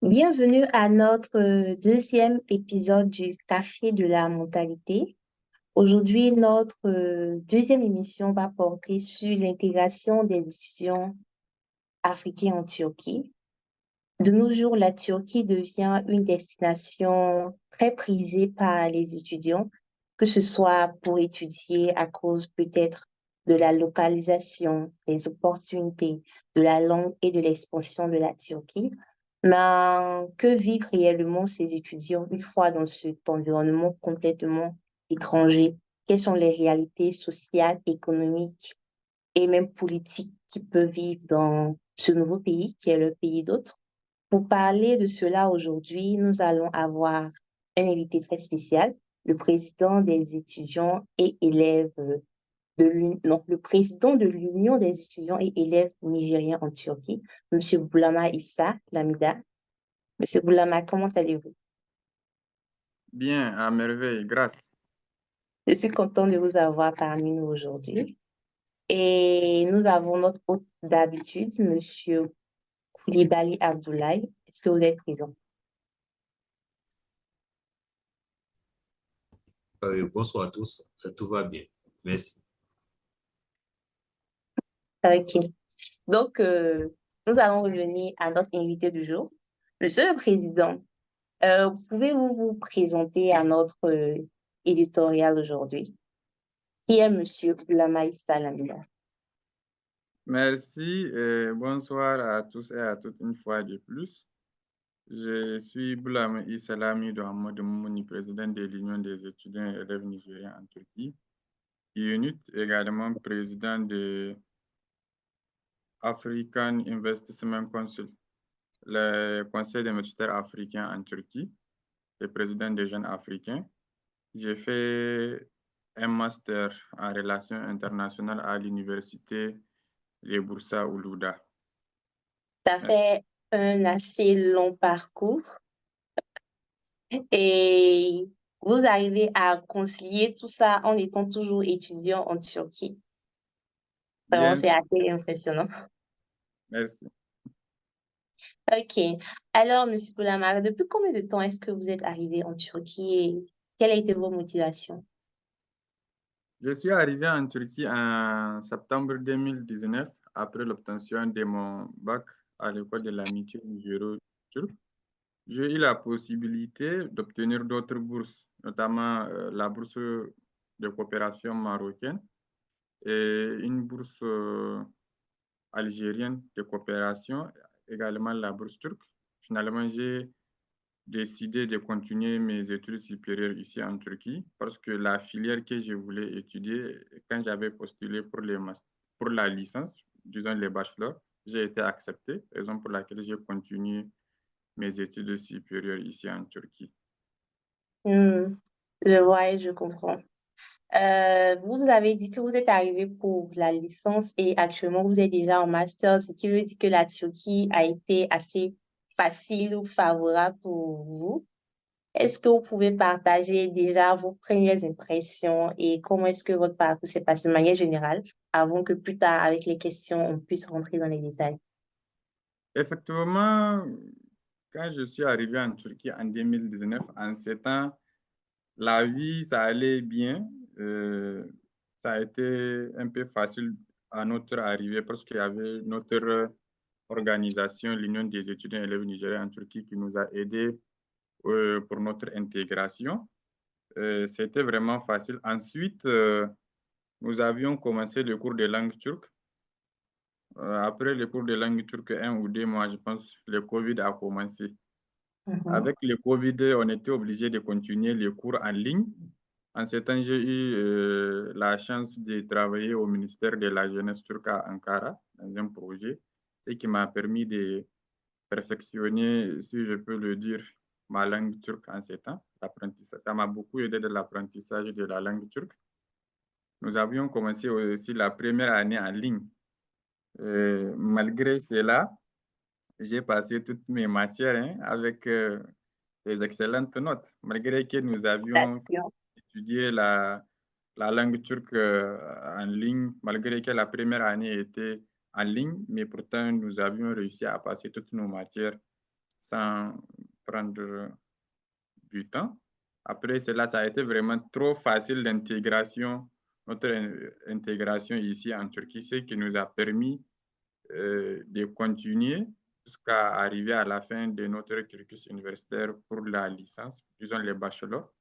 Bienvenue à notre deuxième épisode du Café de la mentalité. Aujourd'hui, notre deuxième émission va porter sur l'intégration des étudiants africains en Turquie. De nos jours, la Turquie devient une destination très prisée par les étudiants, que ce soit pour étudier à cause peut-être de la localisation, des opportunités, de la langue et de l'expansion de la Turquie. Mais que vivent réellement ces étudiants une fois dans cet environnement complètement étranger? Quelles sont les réalités sociales, économiques et même politiques qu'ils peuvent vivre dans ce nouveau pays qui est le pays d'hôte? Pour parler de cela aujourd'hui, nous allons avoir un invité très spécial, le président des étudiants et élèves le président de l'Union des étudiants et élèves nigériens en Turquie, Monsieur Boulama Issa Lamida. Monsieur Boulama, comment allez-vous? Bien, à merveille, grâce. Je suis contente de vous avoir parmi nous aujourd'hui. Et nous avons notre hôte d'habitude, Monsieur Koulibaly Abdoulaye. Est-ce que vous êtes présent? Bonsoir à tous, tout va bien. Merci. Ok. Donc, nous allons revenir à notre invité du jour. Monsieur le Président, pouvez-vous vous présenter à notre éditorial aujourd'hui? Qui est Monsieur Lamaï Salamia? Merci et bonsoir à tous et à toutes une fois de plus. Je suis Boulama Issalami Mohamed Moumouni, président de l'Union des étudiants et élèves nigériens en Turquie. UNIT, également président de African Investment Council, le conseil universitaire africain en Turquie, et président des jeunes africains. J'ai fait un master en relations internationales à l'université de Bursa Oulouda. Ça Merci. fait un assez long parcours et vous arrivez à concilier tout ça en étant toujours étudiant en Turquie. Vraiment, Bien c'est sûr, assez impressionnant. merci. Ok. Alors, Monsieur Boulama, depuis combien de temps est-ce que vous êtes arrivé en Turquie et quelle a été vos motivations? Je suis arrivé en Turquie en septembre 2019 après l'obtention de mon bac à l'école de l'amitié nigéro-turque. J'ai eu la possibilité d'obtenir d'autres bourses, notamment la bourse de coopération marocaine et une bourse algérienne de coopération, également la bourse turque. Finalement, j'ai décidé de continuer mes études supérieures ici en Turquie parce que la filière que je voulais étudier, quand j'avais postulé pour la licence, disons les bachelors, j'ai été accepté, raison pour laquelle j'ai continué mes études supérieures ici en Turquie. Hmm, je vois et je comprends. Vous avez dit que vous êtes arrivé pour la licence et actuellement vous êtes déjà en master, ce qui veut dire que la Turquie a été assez facile ou favorable pour vous. Est-ce que vous pouvez partager déjà vos premières impressions et comment est-ce que votre parcours s'est passé de manière générale avant que plus tard, avec les questions, on puisse rentrer dans les détails? Effectivement, quand je suis arrivé en Turquie en 2019, en 7 ans, la vie, ça allait bien. Euh, Ça a été un peu facile à notre arrivée parce qu'il y avait notre organisation, l'Union des étudiants et élèves nigériens en Turquie, qui nous a aidés pour notre intégration. C'était vraiment facile. Ensuite, nous avions commencé le cours de langue turque. Après le cours de langue turque, 1 ou 2 mois, je pense, le Covid a commencé. Mhm. Avec le Covid, on était obligé de continuer les cours en ligne. En ce temps, j'ai eu la chance de travailler au ministère de la Jeunesse turque à Ankara dans un projet, ce qui m'a permis de perfectionner, si je peux le dire, ma langue turque en ce temps. Ça m'a beaucoup aidé dans l'apprentissage de la langue turque. Nous avions commencé aussi la première année en ligne. Malgré cela, j'ai passé toutes mes matières avec des excellentes notes, malgré que nous avions Félicitations. étudié la langue turque en ligne, malgré que la première année était en ligne, mais pourtant nous avions réussi à passer toutes nos matières sans prendre du temps. Après cela, ça a été vraiment trop facile notre intégration ici en Turquie, ce qui nous a permis de continuer jusqu'à arriver à la fin de notre cursus universitaire pour la licence, disons les bachelors.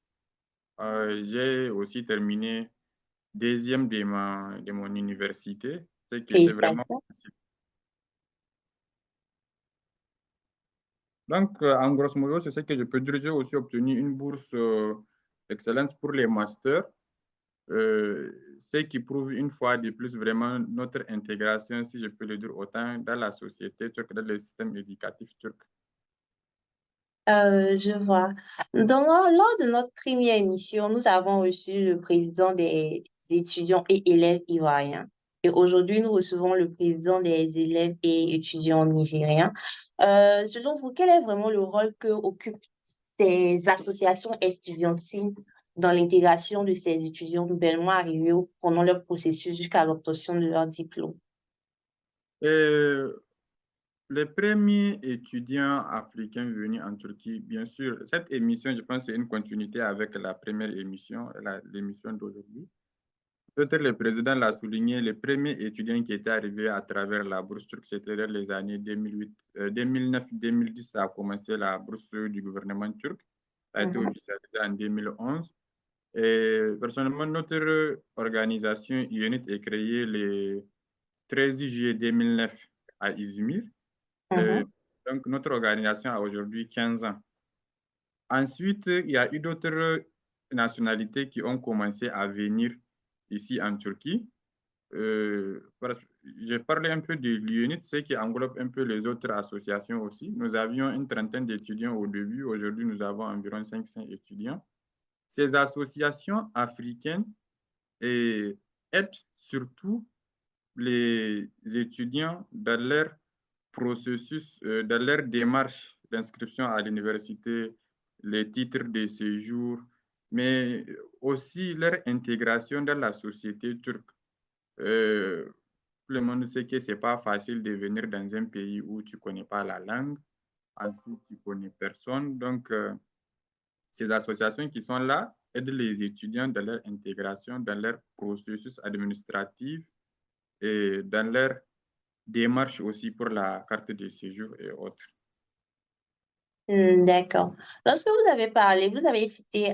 J'ai aussi terminé deuxième de mon université, ce qui était vraiment Félicitations. facile. Donc, en grosso modo, c'est ce que je peux dire. J'ai aussi obtenu une bourse d'excellence pour les masters, ce qui prouve une fois de plus vraiment notre intégration, si je peux le dire autant, dans la société turque, dans le système éducatif turc. Je vois. Lors de notre première émission, nous avons reçu le président des étudiants et élèves ivoiriens. Et aujourd'hui, nous recevons le président des élèves et étudiants nigériens. Selon vous, quel est vraiment le rôle que occupent ces associations estudiantines dans l'intégration de ces étudiants nouvellement arrivés pendant leur processus jusqu'à l'obtention de leur diplôme? Et les premiers étudiants africains venus en Turquie, bien sûr, cette émission, je pense, c'est une continuité avec la première émission, l'émission d'aujourd'hui. Peut-être le président l'a souligné, les premiers étudiants qui étaient arrivés à travers la bourse turque, c'était dans les années 2008, 2009-2010, ça a commencé la bourse du gouvernement turc. Ça a été Mhm, officialisé en 2011. Et personnellement, notre organisation UNIT est créée le 13 juillet 2009 à Izmir. Euh, mhm, donc, notre organisation a aujourd'hui 15 ans. Ensuite, il y a eu d'autres nationalités qui ont commencé à venir ici en Turquie. J'ai parlé un peu de l'UNIT, ce qui englobe un peu les autres associations aussi. Nous avions une trentaine d'étudiants au début. Aujourd'hui, nous avons environ 500 étudiants. Ces associations africaines aident surtout les étudiants dans leur processus, dans leur démarche d'inscription à l'université, les titres de séjour, mais aussi leur intégration dans la société turque. Euh, Tout le monde sait que ce n'est pas facile de venir dans un pays où tu ne connais pas la langue, ensuite tu ne connais personne. Donc, ces associations qui sont là aident les étudiants dans leur intégration, dans leur processus administratif et dans leur démarche aussi pour la carte de séjour et autres. D'accord. Lorsque vous avez parlé, vous avez cité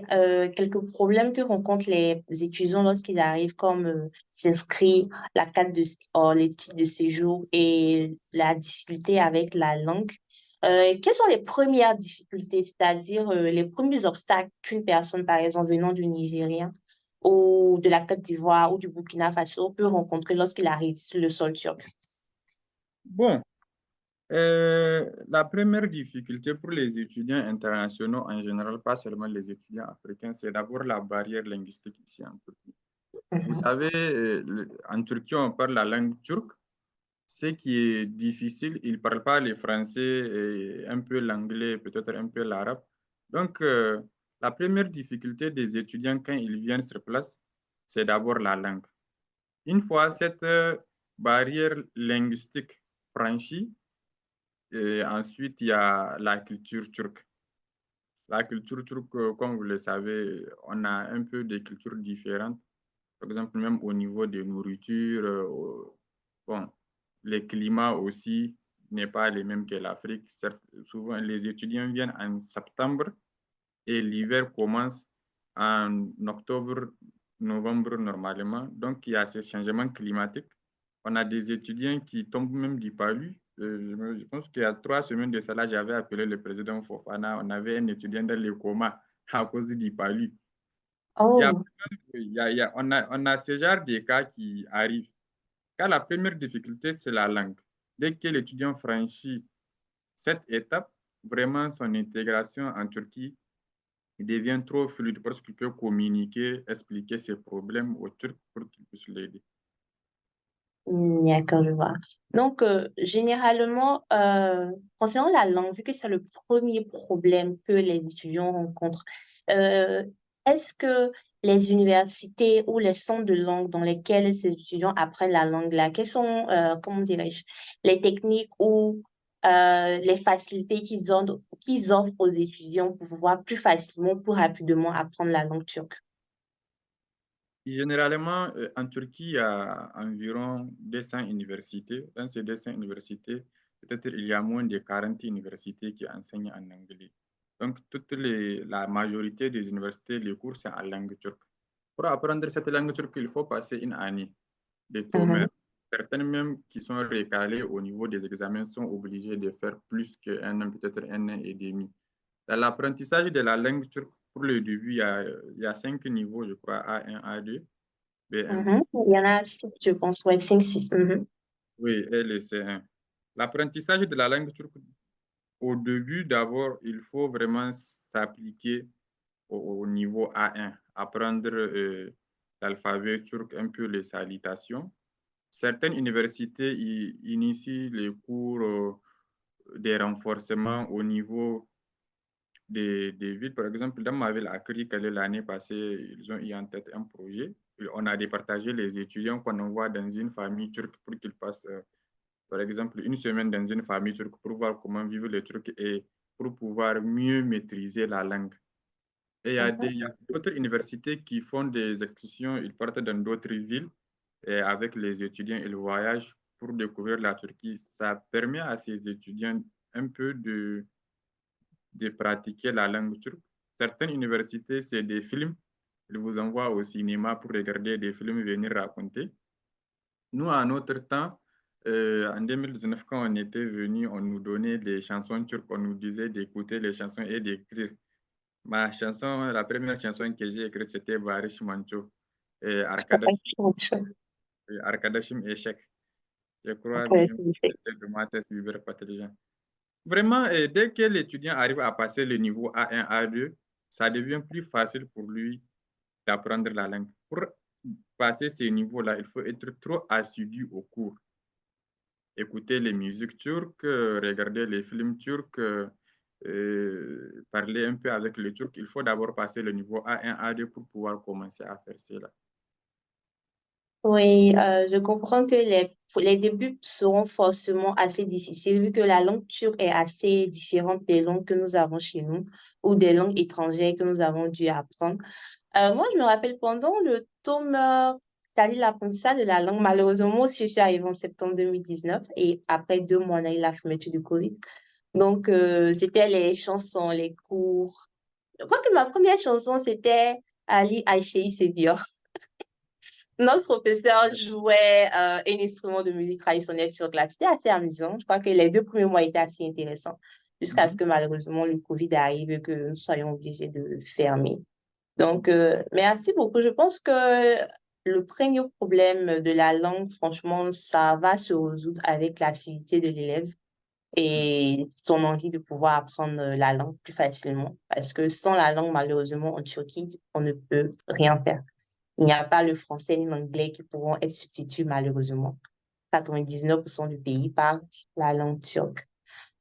quelques problèmes que rencontrent les étudiants lorsqu'ils arrivent, comme s'inscrire, la carte les titres de séjour et la difficulté avec la langue. Quelles sont les premières difficultés, c'est-à-dire les premiers obstacles qu'une personne, par exemple, venant du Nigeria ou de la Côte d'Ivoire ou du Burkina Faso peut rencontrer lorsqu'il arrive sur le sol turc? Bon, la première difficulté pour les étudiants internationaux en général, pas seulement les étudiants africains, c'est d'abord la barrière linguistique ici en Turquie. Vous Mhm. savez, en Turquie, on parle la langue turque. Ce qui est difficile, ils ne parlent pas le français, et un peu l'anglais, peut-être un peu l'arabe. Donc, la première difficulté des étudiants quand ils viennent sur place, c'est d'abord la langue. Une fois cette barrière linguistique franchie, et ensuite, il y a la culture turque. La culture turque, comme vous le savez, on a un peu des cultures différentes. Par exemple, même au niveau de nourriture, bon, le climat aussi n'est pas le même que l'Afrique. Souvent, les étudiants viennent en septembre et l'hiver commence en octobre, novembre normalement. Donc, il y a ces changements climatiques. On a des étudiants qui tombent même du palu. Je pense qu'il y a 3 semaines de cela, j'avais appelé le président Fofana. On avait un étudiant dans le coma à cause du palu. Il y a, Oh. on a ce genre de cas qui arrivent. Car la première difficulté, c'est la langue. Dès que l'étudiant franchit cette étape, vraiment son intégration en Turquie il devient trop fluide parce qu'il peut communiquer, expliquer ses problèmes aux Turcs pour qu'ils puissent l'aider. D'accord, je vois. Donc, généralement, concernant la langue, vu que c'est le premier problème que les étudiants rencontrent, euh, est-ce que les universités ou les centres de langue dans lesquels ces étudiants apprennent la langue là, quelles sont, comment dirais-je, les techniques ou les facilités qu'ils offrent aux étudiants pour pouvoir plus facilement, plus rapidement apprendre la langue turque? Généralement, en Turquie, il y a environ 200 universités. Dans ces 200 universités, peut-être il y a moins de 40 universités qui enseignent en anglais. Donc, la majorité des universités, les cours, c'est en langue turque. Pour apprendre cette langue turque, il faut passer une année de Mhm, TOEFL. Certaines même qui sont recalées au niveau des examens sont obligées de faire plus qu'un an, peut-être un an et demi. Dans l'apprentissage de la langue turque, pour le début, il y a 5 niveaux, je crois, A1, A2, B1, mhm. Il y en a six, je pense, ouais, 5, 6. oui, et le C1. L'apprentissage de la langue turque, au début, d'abord, il faut vraiment s'appliquer au niveau A1, apprendre l'alphabet turc, un peu les salutations. Certaines universités initient les cours des renforcements au niveau des villes. Par exemple, dans ma ville, à Cricale, l'année passée, ils ont eu en tête un projet. On a départagé les étudiants qu'on envoie dans une famille turque pour qu'ils passent, par exemple, une semaine dans une famille turque pour voir comment vivent les Turcs et pour pouvoir mieux maîtriser la langue. Et il y a d'autres universités qui font des excursions, ils partent dans d'autres villes et avec les étudiants, ils voyagent pour découvrir la Turquie. Ça permet à ces étudiants un peu de pratiquer la langue turque. Certaines universités, c'est des films. Ils vous envoient au cinéma pour regarder des films, venir raconter. Nous, à notre temps, en 2019, quand on était venu, on nous donnait des chansons turques, on nous disait d'écouter les chansons et d'écrire. Ma chanson, la première chanson que j'ai écrite, c'était Barış Manço et Arkadaşım Eşek. Je crois bien que c'était de Mathis Biber Patlıcan. Vraiment, dès que l'étudiant arrive à passer le niveau A1, A2, ça devient plus facile pour lui d'apprendre la langue. Pour passer ces niveaux-là, il faut être trop assidu au cours. Écouter les musiques turques, regarder les films turcs, parler un peu avec les Turcs. Il faut d'abord passer le niveau A1, A2 pour pouvoir commencer à faire cela. Oui, je comprends que les débuts seront forcément assez difficiles vu que la langue turque est assez différente des langues que nous avons chez nous ou des langues étrangères que nous avons dû apprendre. Moi, je me rappelle pendant le tome, c'est-à-dire l'apprentissage de la langue, malheureusement, moi aussi, je suis arrivée en septembre 2019 et après 2 mois, on a eu la fermeture du Covid. Donc, c'était les chansons, les cours. Je crois que ma première chanson, c'était Ali Aïchei Sevior. Notre professeur jouait un instrument de musique traditionnelle sur glace. C'était assez amusant. Je crois que les 2 premiers mois étaient assez intéressants jusqu'à ce Mhm. que malheureusement le Covid arrive et que nous soyons obligés de fermer. Donc, merci beaucoup. Je pense que le premier problème de la langue, franchement, ça va se résoudre avec l'activité de l'élève et son envie de pouvoir apprendre la langue plus facilement. Parce que sans la langue, malheureusement, en Turquie, on ne peut rien faire. Il n'y a pas le français ni l'anglais qui pourront être substituts, malheureusement. 99% du pays parle la langue turque.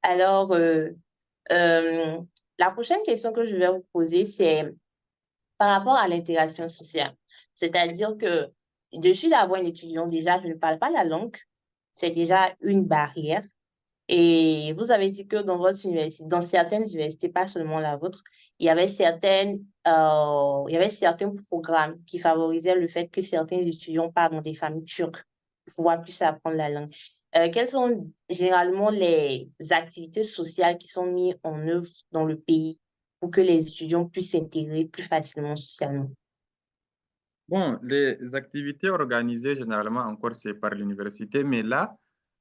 Alors, euh, la prochaine question que je vais vous poser, c'est par rapport à l'intégration sociale. C'est-à-dire que je suis d'abord un étudiant, déjà, je ne parle pas la langue. C'est déjà une barrière. Et vous avez dit que dans votre université, dans certaines universités, pas seulement la vôtre, il y avait certains programmes qui favorisaient le fait que certains étudiants partent dans des familles turques pour pouvoir plus apprendre la langue. Quelles sont généralement les activités sociales qui sont mises en œuvre dans le pays pour que les étudiants puissent s'intégrer plus facilement socialement? Bon, les activités organisées, généralement, encore, c'est par l'université, mais là,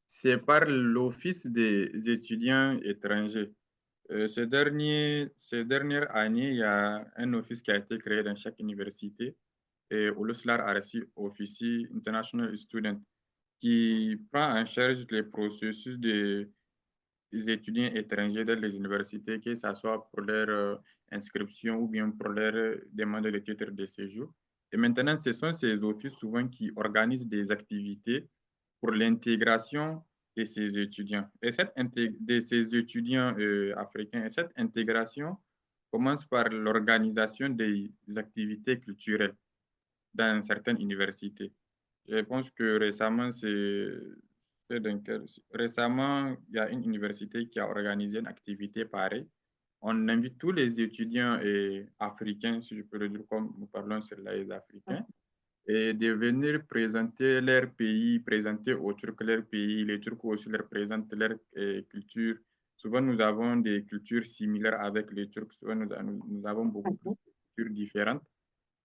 c'est par l'Office des étudiants étrangers. Ces dernières années, il y a un office qui a été créé dans chaque université, et Uluslar Arsi Office International Student, qui prend en charge les processus des étudiants étrangers dans les universités, que ce soit pour leur inscription ou bien pour leur demande de titre de séjour. Et maintenant, ce sont ces offices souvent qui organisent des activités pour l'intégration de ces étudiants. Et de ces étudiants africains. Et cette intégration commence par l'organisation des activités culturelles dans certaines universités. Je pense que récemment, C'est Dunkerque. Récemment, il y a une université qui a organisé une activité pareille. On invite tous les étudiants africains, si je peux le dire, comme nous parlons sur les Africains, et de venir présenter leur pays, présenter aux Turcs leur pays. Les Turcs aussi leur présentent leur culture. Souvent, nous avons des cultures similaires avec les Turcs. Souvent, nous avons beaucoup plus de cultures différentes,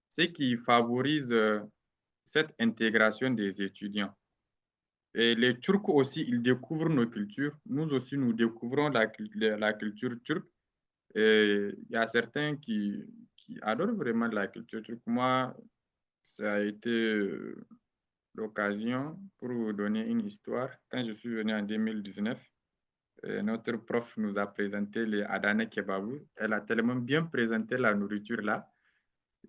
ce qui favorise cette intégration des étudiants. Et les Turcs aussi, ils découvrent nos cultures. Nous aussi, nous découvrons la culture turque. Et il y a certains qui adorent vraiment la culture turque. Moi, ça a été l'occasion pour vous donner une histoire. Quand je suis venu en 2019, notre prof nous a présenté les Adana Kebabı. Elle a tellement bien présenté la nourriture là.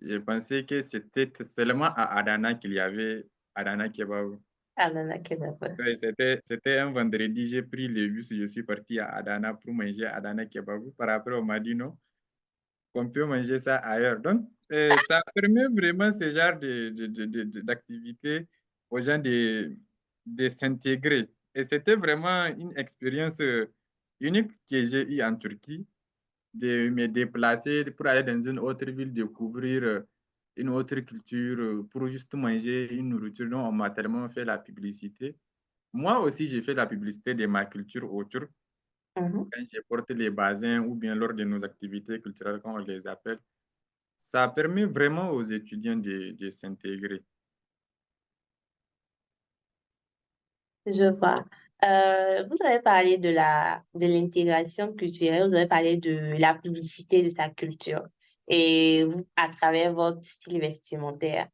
Je pensais que c'était seulement à Adana qu'il y avait Adana Kebabı. Adana kebabı. Ouais, c'était un vendredi, j'ai pris le bus, je suis parti à Adana pour manger Adana Kebabı. Par après, on m'a dit non, qu'on peut manger ça ailleurs. Donc, ça permet vraiment ce genre d'activité aux gens de s'intégrer. Et c'était vraiment une expérience unique que j'ai eue en Turquie, de me déplacer pour aller dans une autre ville, découvrir une autre culture, pour juste manger une nourriture dont on m'a tellement fait la publicité. Moi aussi, j'ai fait la publicité de ma culture au Turc Mhm. quand je porte les basins ou bien lors de nos activités culturelles, quand on les appelle. Ça permet vraiment aux étudiants de s'intégrer. Je vois. Vous avez parlé de l'intégration culturelle, vous avez parlé de la publicité de sa culture. Et vous, à travers votre style vestimentaire,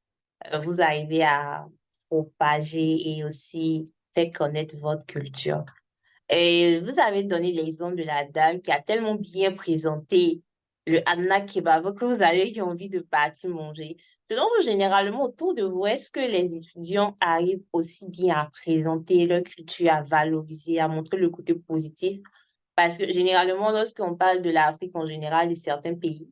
vous arrivez à propager et aussi faire connaître votre culture. Et vous avez donné l'exemple de la dame qui a tellement bien présenté le Adana Kebab que vous avez eu envie de partir manger. Selon vous, généralement, autour de vous, est-ce que les étudiants arrivent aussi bien à présenter leur culture, à valoriser, à montrer le côté positif? Parce que généralement, lorsqu'on parle de l'Afrique en général, de certains pays,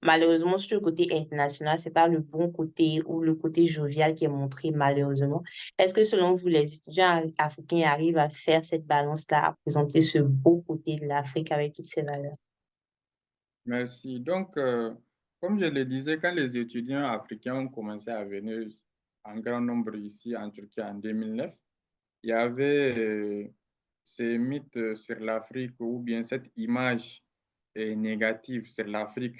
malheureusement, sur le côté international, c'est pas le bon côté ou le côté jovial qui est montré, malheureusement. Est-ce que selon vous, les étudiants africains arrivent à faire cette balance-là, à présenter ce beau côté de l'Afrique avec toutes ses valeurs? Merci. Donc, comme je le disais, quand les étudiants africains ont commencé à venir en grand nombre ici en Turquie en 2009, il y avait ces mythes sur l'Afrique ou bien cette image négative sur l'Afrique.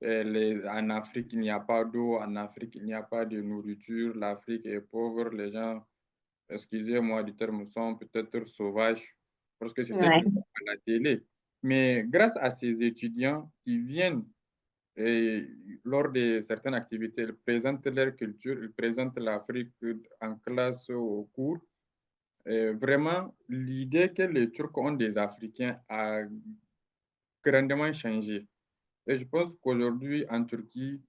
En Afrique, il n'y a pas d'eau, en Afrique, il n'y a pas de nourriture, l'Afrique est pauvre, les gens, excusez-moi du terme, sont peut-être sauvages, parce que c'est ce Ouais. qu'ils voient à la télé. Mais grâce à ces étudiants qui viennent et lors de certaines activités, ils présentent leur culture, ils présentent l'Afrique en classe, au cours. Et vraiment, l'idée que les Turcs ont des Africains a grandement changé. Et je pense qu'aujourd'hui, en Turquie,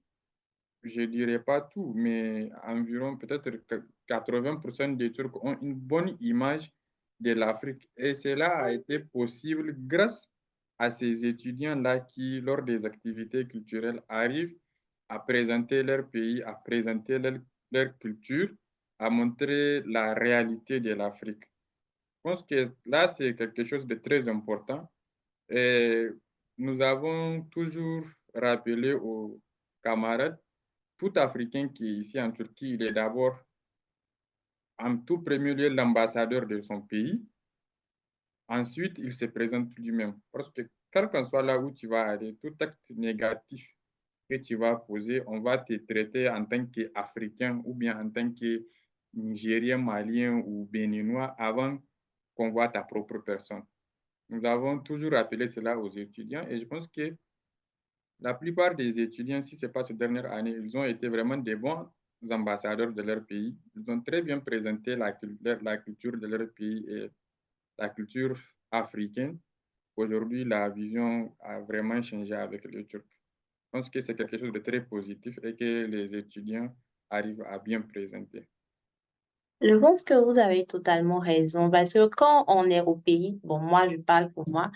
je ne dirais pas tout, mais environ peut-être 80% des Turcs ont une bonne image de l'Afrique. Et cela a été possible grâce à ces étudiants-là qui, lors des activités culturelles, arrivent à présenter leur pays, à présenter leur culture, à montrer la réalité de l'Afrique. Je pense que là, c'est quelque chose de très important. Et nous avons toujours rappelé aux camarades, tout Africain qui est ici en Turquie, il est d'abord, en tout premier lieu, l'ambassadeur de son pays. Ensuite, il se présente lui-même. Parce que quel qu'en soit là où tu vas aller, tout acte négatif que tu vas poser, on va te traiter en tant qu'Africain ou bien en tant que Nigérien, Malien ou Béninois avant qu'on voit ta propre personne. Nous avons toujours rappelé cela aux étudiants et je pense que la plupart des étudiants, si ce n'est pas cette dernière année, ils ont été vraiment des bons ambassadeurs de leur pays. Ils ont très bien présenté la culture de leur pays et la culture africaine. Aujourd'hui, la vision a vraiment changé avec les Turcs. Je pense que c'est quelque chose de très positif et que les étudiants arrivent à bien présenter. Je pense que vous avez totalement raison parce que quand on est au pays, bon, moi, je parle pour moi,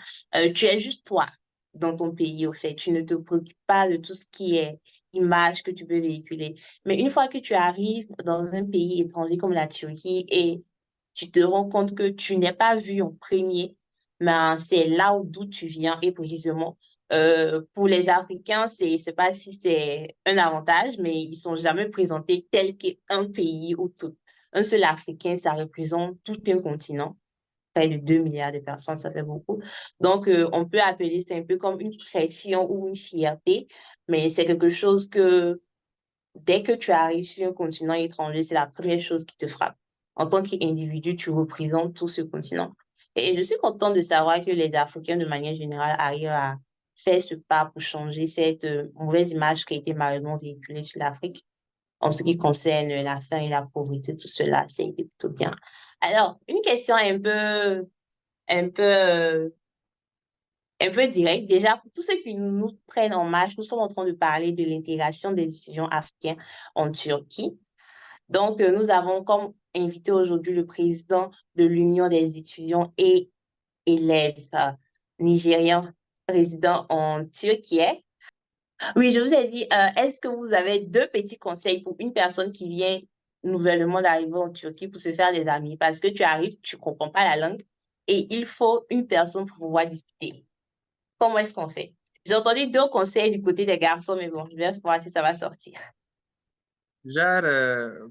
tu es juste toi dans ton pays, au fait. Tu ne te préoccupes pas de tout ce qui est image que tu peux véhiculer. Mais une fois que tu arrives dans un pays étranger comme la Turquie et tu te rends compte que tu n'es pas vu en premier, mais c'est là d'où tu viens et précisément. Pour les Africains, je ne sais pas si c'est un avantage, mais ils ne sont jamais présentés tel qu'un pays ou tout. Un seul Africain, ça représente tout un continent. Près de 2 milliards de personnes, ça fait beaucoup. Donc, on peut appeler ça un peu comme une pression ou une fierté, mais c'est quelque chose que dès que tu arrives sur un continent étranger, c'est la première chose qui te frappe. En tant qu'individu, tu représentes tout ce continent. Et je suis contente de savoir que les Africains, de manière générale, arrivent à faire ce pas pour changer cette mauvaise image qui a été malheureusement véhiculée sur l'Afrique en ce qui concerne la faim et la pauvreté, tout cela, ça a été plutôt bien. Alors, une question un peu, euh, un peu directe. Déjà, pour tous ceux qui nous prennent en marche, nous sommes en train de parler de l'intégration des étudiants africains en Turquie. Donc, nous avons comme invité aujourd'hui le président de l'Union des étudiants et élèves nigériens résidant en Turquie. Oui, je vous ai dit, est-ce que vous avez deux petits conseils pour une personne qui vient nouvellement d'arriver en Turquie pour se faire des amis? Parce que tu arrives, tu ne comprends pas la langue et il faut une personne pour pouvoir discuter. Comment est-ce qu'on fait? J'ai entendu deux conseils du côté des garçons, mais bon, je vais voir si ça va sortir. Genre,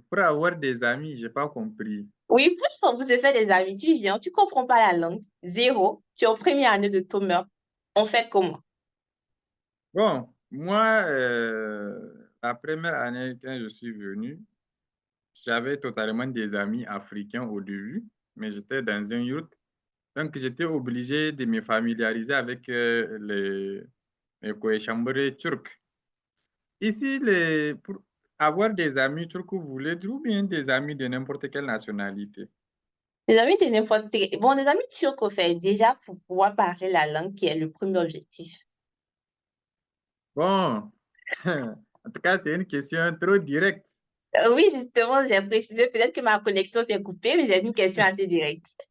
pour avoir des amis, j'ai pas compris. Oui, franchement, vous se faites des amis, tu viens, tu comprends pas la langue, zéro, tu es en première année de Tomer. On fait comment? Bon, moi, la première année quand je suis venu, j'avais totalement des amis africains au début, mais j'étais dans un yurt. Donc, j'étais obligé de me familiariser avec les coéchambres turcs. Ici, pour avoir des amis turcs, vous voulez dire, ou bien des amis de n'importe quelle nationalité? Les amis de n'importe quel... Bon, les amis turcs, au fait, déjà pour pouvoir parler la langue qui est le premier objectif. Bon, en tout cas, c'est une question trop directe. Oui, justement, j'ai précisé, peut-être que ma connexion s'est coupée, mais j'ai une question assez directe.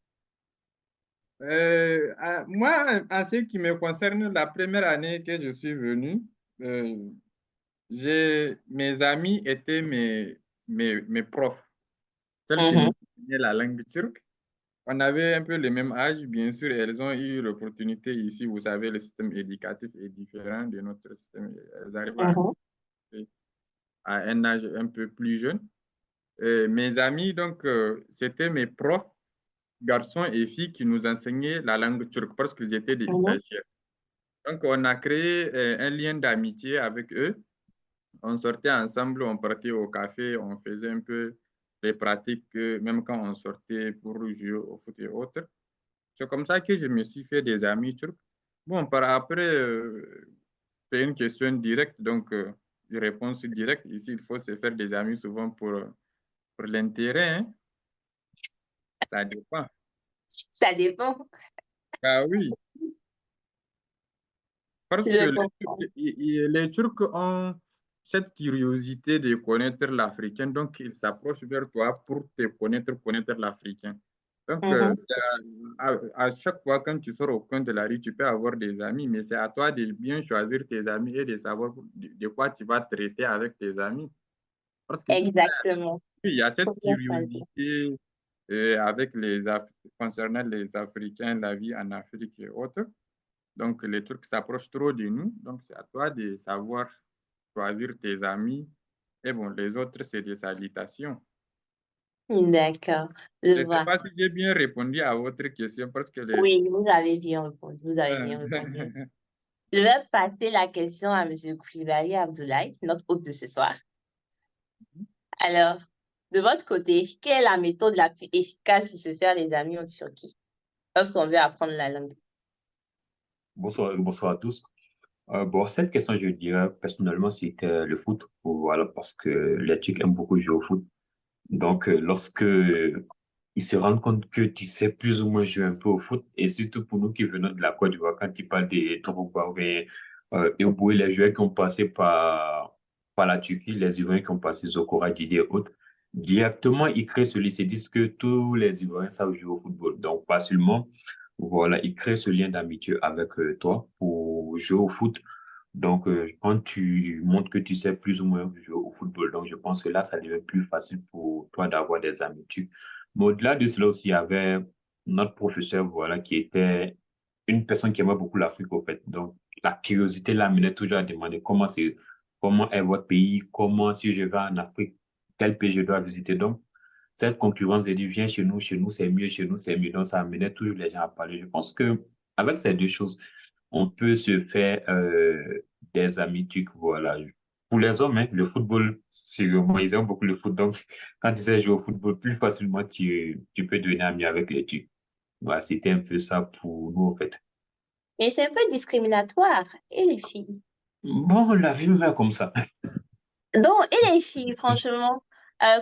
Moi, en ce qui me concerne, la première année que je suis venu, euh, mes amis étaient mes profs, tels qu'ils Mhm, nous enseignaient la langue turque. On avait un peu le même âge, bien sûr, elles ont eu l'opportunité ici, vous savez, le système éducatif est différent de notre système. Elles arrivent mhm, à un âge un peu plus jeune. Mes amis, donc, c'était mes profs, garçons et filles, qui nous enseignaient la langue turque parce qu'ils étaient des mhm, stagiaires. Donc, on a créé un lien d'amitié avec eux. On sortait ensemble, on partait au café, on faisait un peu les pratiques, même quand on sortait pour jouer au foot et autres. C'est comme ça que je me suis fait des amis turcs. Bon, par après, c'est une question directe, donc une réponse directe. Ici, il faut se faire des amis souvent pour l'intérêt, hein. Ça dépend. ça dépend. Ah oui, parce que Je comprends. les Turcs ont cette curiosité de connaître l'Africain, donc ils s'approchent vers toi pour te connaître, connaître l'Africain. Donc, Mhm. à chaque fois quand tu sors au coin de la rue, tu peux avoir des amis, mais c'est à toi de bien choisir tes amis et de savoir de quoi tu vas traiter avec tes amis. Parce que Exactement. il y a Faut cette bien choisir. curiosité avec concernant les Africains, la vie en Afrique et autres. Donc, les Turcs s'approchent trop de nous. Donc, c'est à toi de savoir choisir tes amis. Et bon, les autres, c'est des salutations. D'accord, je Je ne sais vois. pas si j'ai bien répondu à votre question parce que les... Oui, vous avez bien répondu. Vous avez bien répondu. Je vais passer la question à M. Koulibaly Abdoulaye, notre hôte de ce soir. Alors, de votre côté, quelle est la méthode la plus efficace pour se faire des amis en Turquie lorsqu'on veut apprendre la langue? Bonsoir, bonsoir à tous. Bon, cette question, je dirais personnellement, c'était le foot. Voilà, parce que les Turcs aiment beaucoup jouer au foot. Donc, lorsque ils se rendent compte que tu sais plus ou moins jouer un peu au foot, et surtout pour nous qui venons de la Côte d'Ivoire, quand ils parlent des Drogba ou bien Eboué, les joueurs qui ont passé par la Turquie, les Ivoiriens qui ont passé Zokora, Didier et autres, directement, ils créent celui, ils se disent que tous les Ivoiriens savent jouer au football. Donc, facilement, voilà, ils créent ce lien d'amitié avec toi pour jouer au foot. Donc, quand tu montres que tu sais plus ou moins jouer au football, donc je pense que là, ça devient plus facile pour toi d'avoir des amis turcs. Mais au-delà de cela aussi, il y avait notre professeur, voilà, qui était une personne qui aimait beaucoup l'Afrique, au fait. Donc, la curiosité l'amenait toujours à demander comment est votre pays, comment, si je vais en Afrique, quel pays je dois visiter. Donc, cette concurrence, elle dit, viens chez nous, c'est mieux, chez nous, c'est mieux. Donc, ça amenait toujours les gens à parler. Je pense que avec ces deux choses, on peut se faire des amis turcs, voilà. Pour les hommes, hein, le football, sûrement, ils aiment beaucoup le foot. Donc, quand tu sais jouer au football, plus facilement, tu peux devenir ami avec les Turcs. Voilà, c'était un peu ça pour nous, en fait. Mais c'est un peu discriminatoire. Et les filles? Bon, la vie me met comme ça. Donc, et les filles, franchement,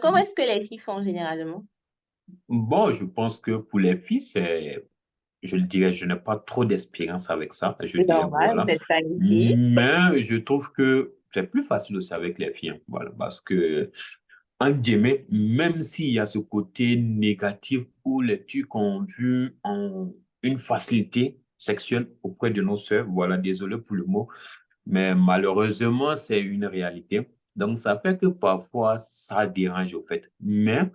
comment est-ce que les filles font généralement? Bon, je pense que pour les filles, je le dirais, je n'ai pas trop d'expérience avec ça. Je C'est dirais, normal, vous voilà. n'êtes pas une fille. Mais je trouve que c'est plus facile aussi avec les filles, hein. Voilà, parce que, en guillemets, même s'il y a ce côté négatif où les Turcs ont vu une facilité sexuelle auprès de nos sœurs, voilà, désolé pour le mot, mais malheureusement, c'est une réalité. Donc, ça fait que parfois, ça dérange au fait. Mais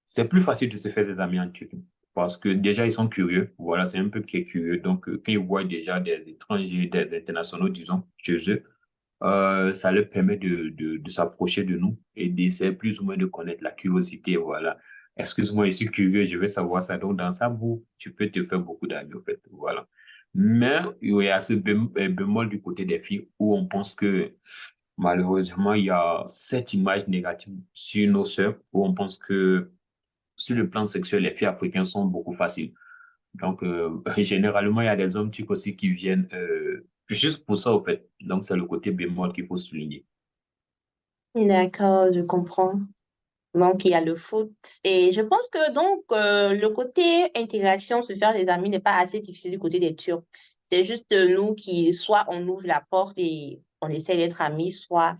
c'est plus facile de se faire des amis en Turquie parce que déjà, ils sont curieux. Voilà, c'est un peuple qui est curieux. Donc, quand ils voient déjà des étrangers, des internationaux, disons, chez eux, ça leur permet de s'approcher de nous et d'essayer plus ou moins de connaître la curiosité. Voilà. Excuse-moi, je suis curieux, je veux savoir ça. Donc, dans ça, vous, tu peux te faire beaucoup d'amis, en fait. Voilà. Mais il y a ce bémol du côté des filles où on pense que malheureusement, il y a cette image négative sur nos sœurs où on pense que sur le plan sexuel, les filles africaines sont beaucoup faciles. Donc, généralement, il y a des hommes turcs aussi qui viennent juste pour ça, au fait. Donc, c'est le côté bémol qu'il faut souligner. D'accord, je comprends. Donc, il y a le foot. Et je pense que donc, le côté intégration, se faire des amis n'est pas assez difficile du côté des Turcs. C'est juste nous qui, soit on ouvre la porte et on essaie d'être amis, soit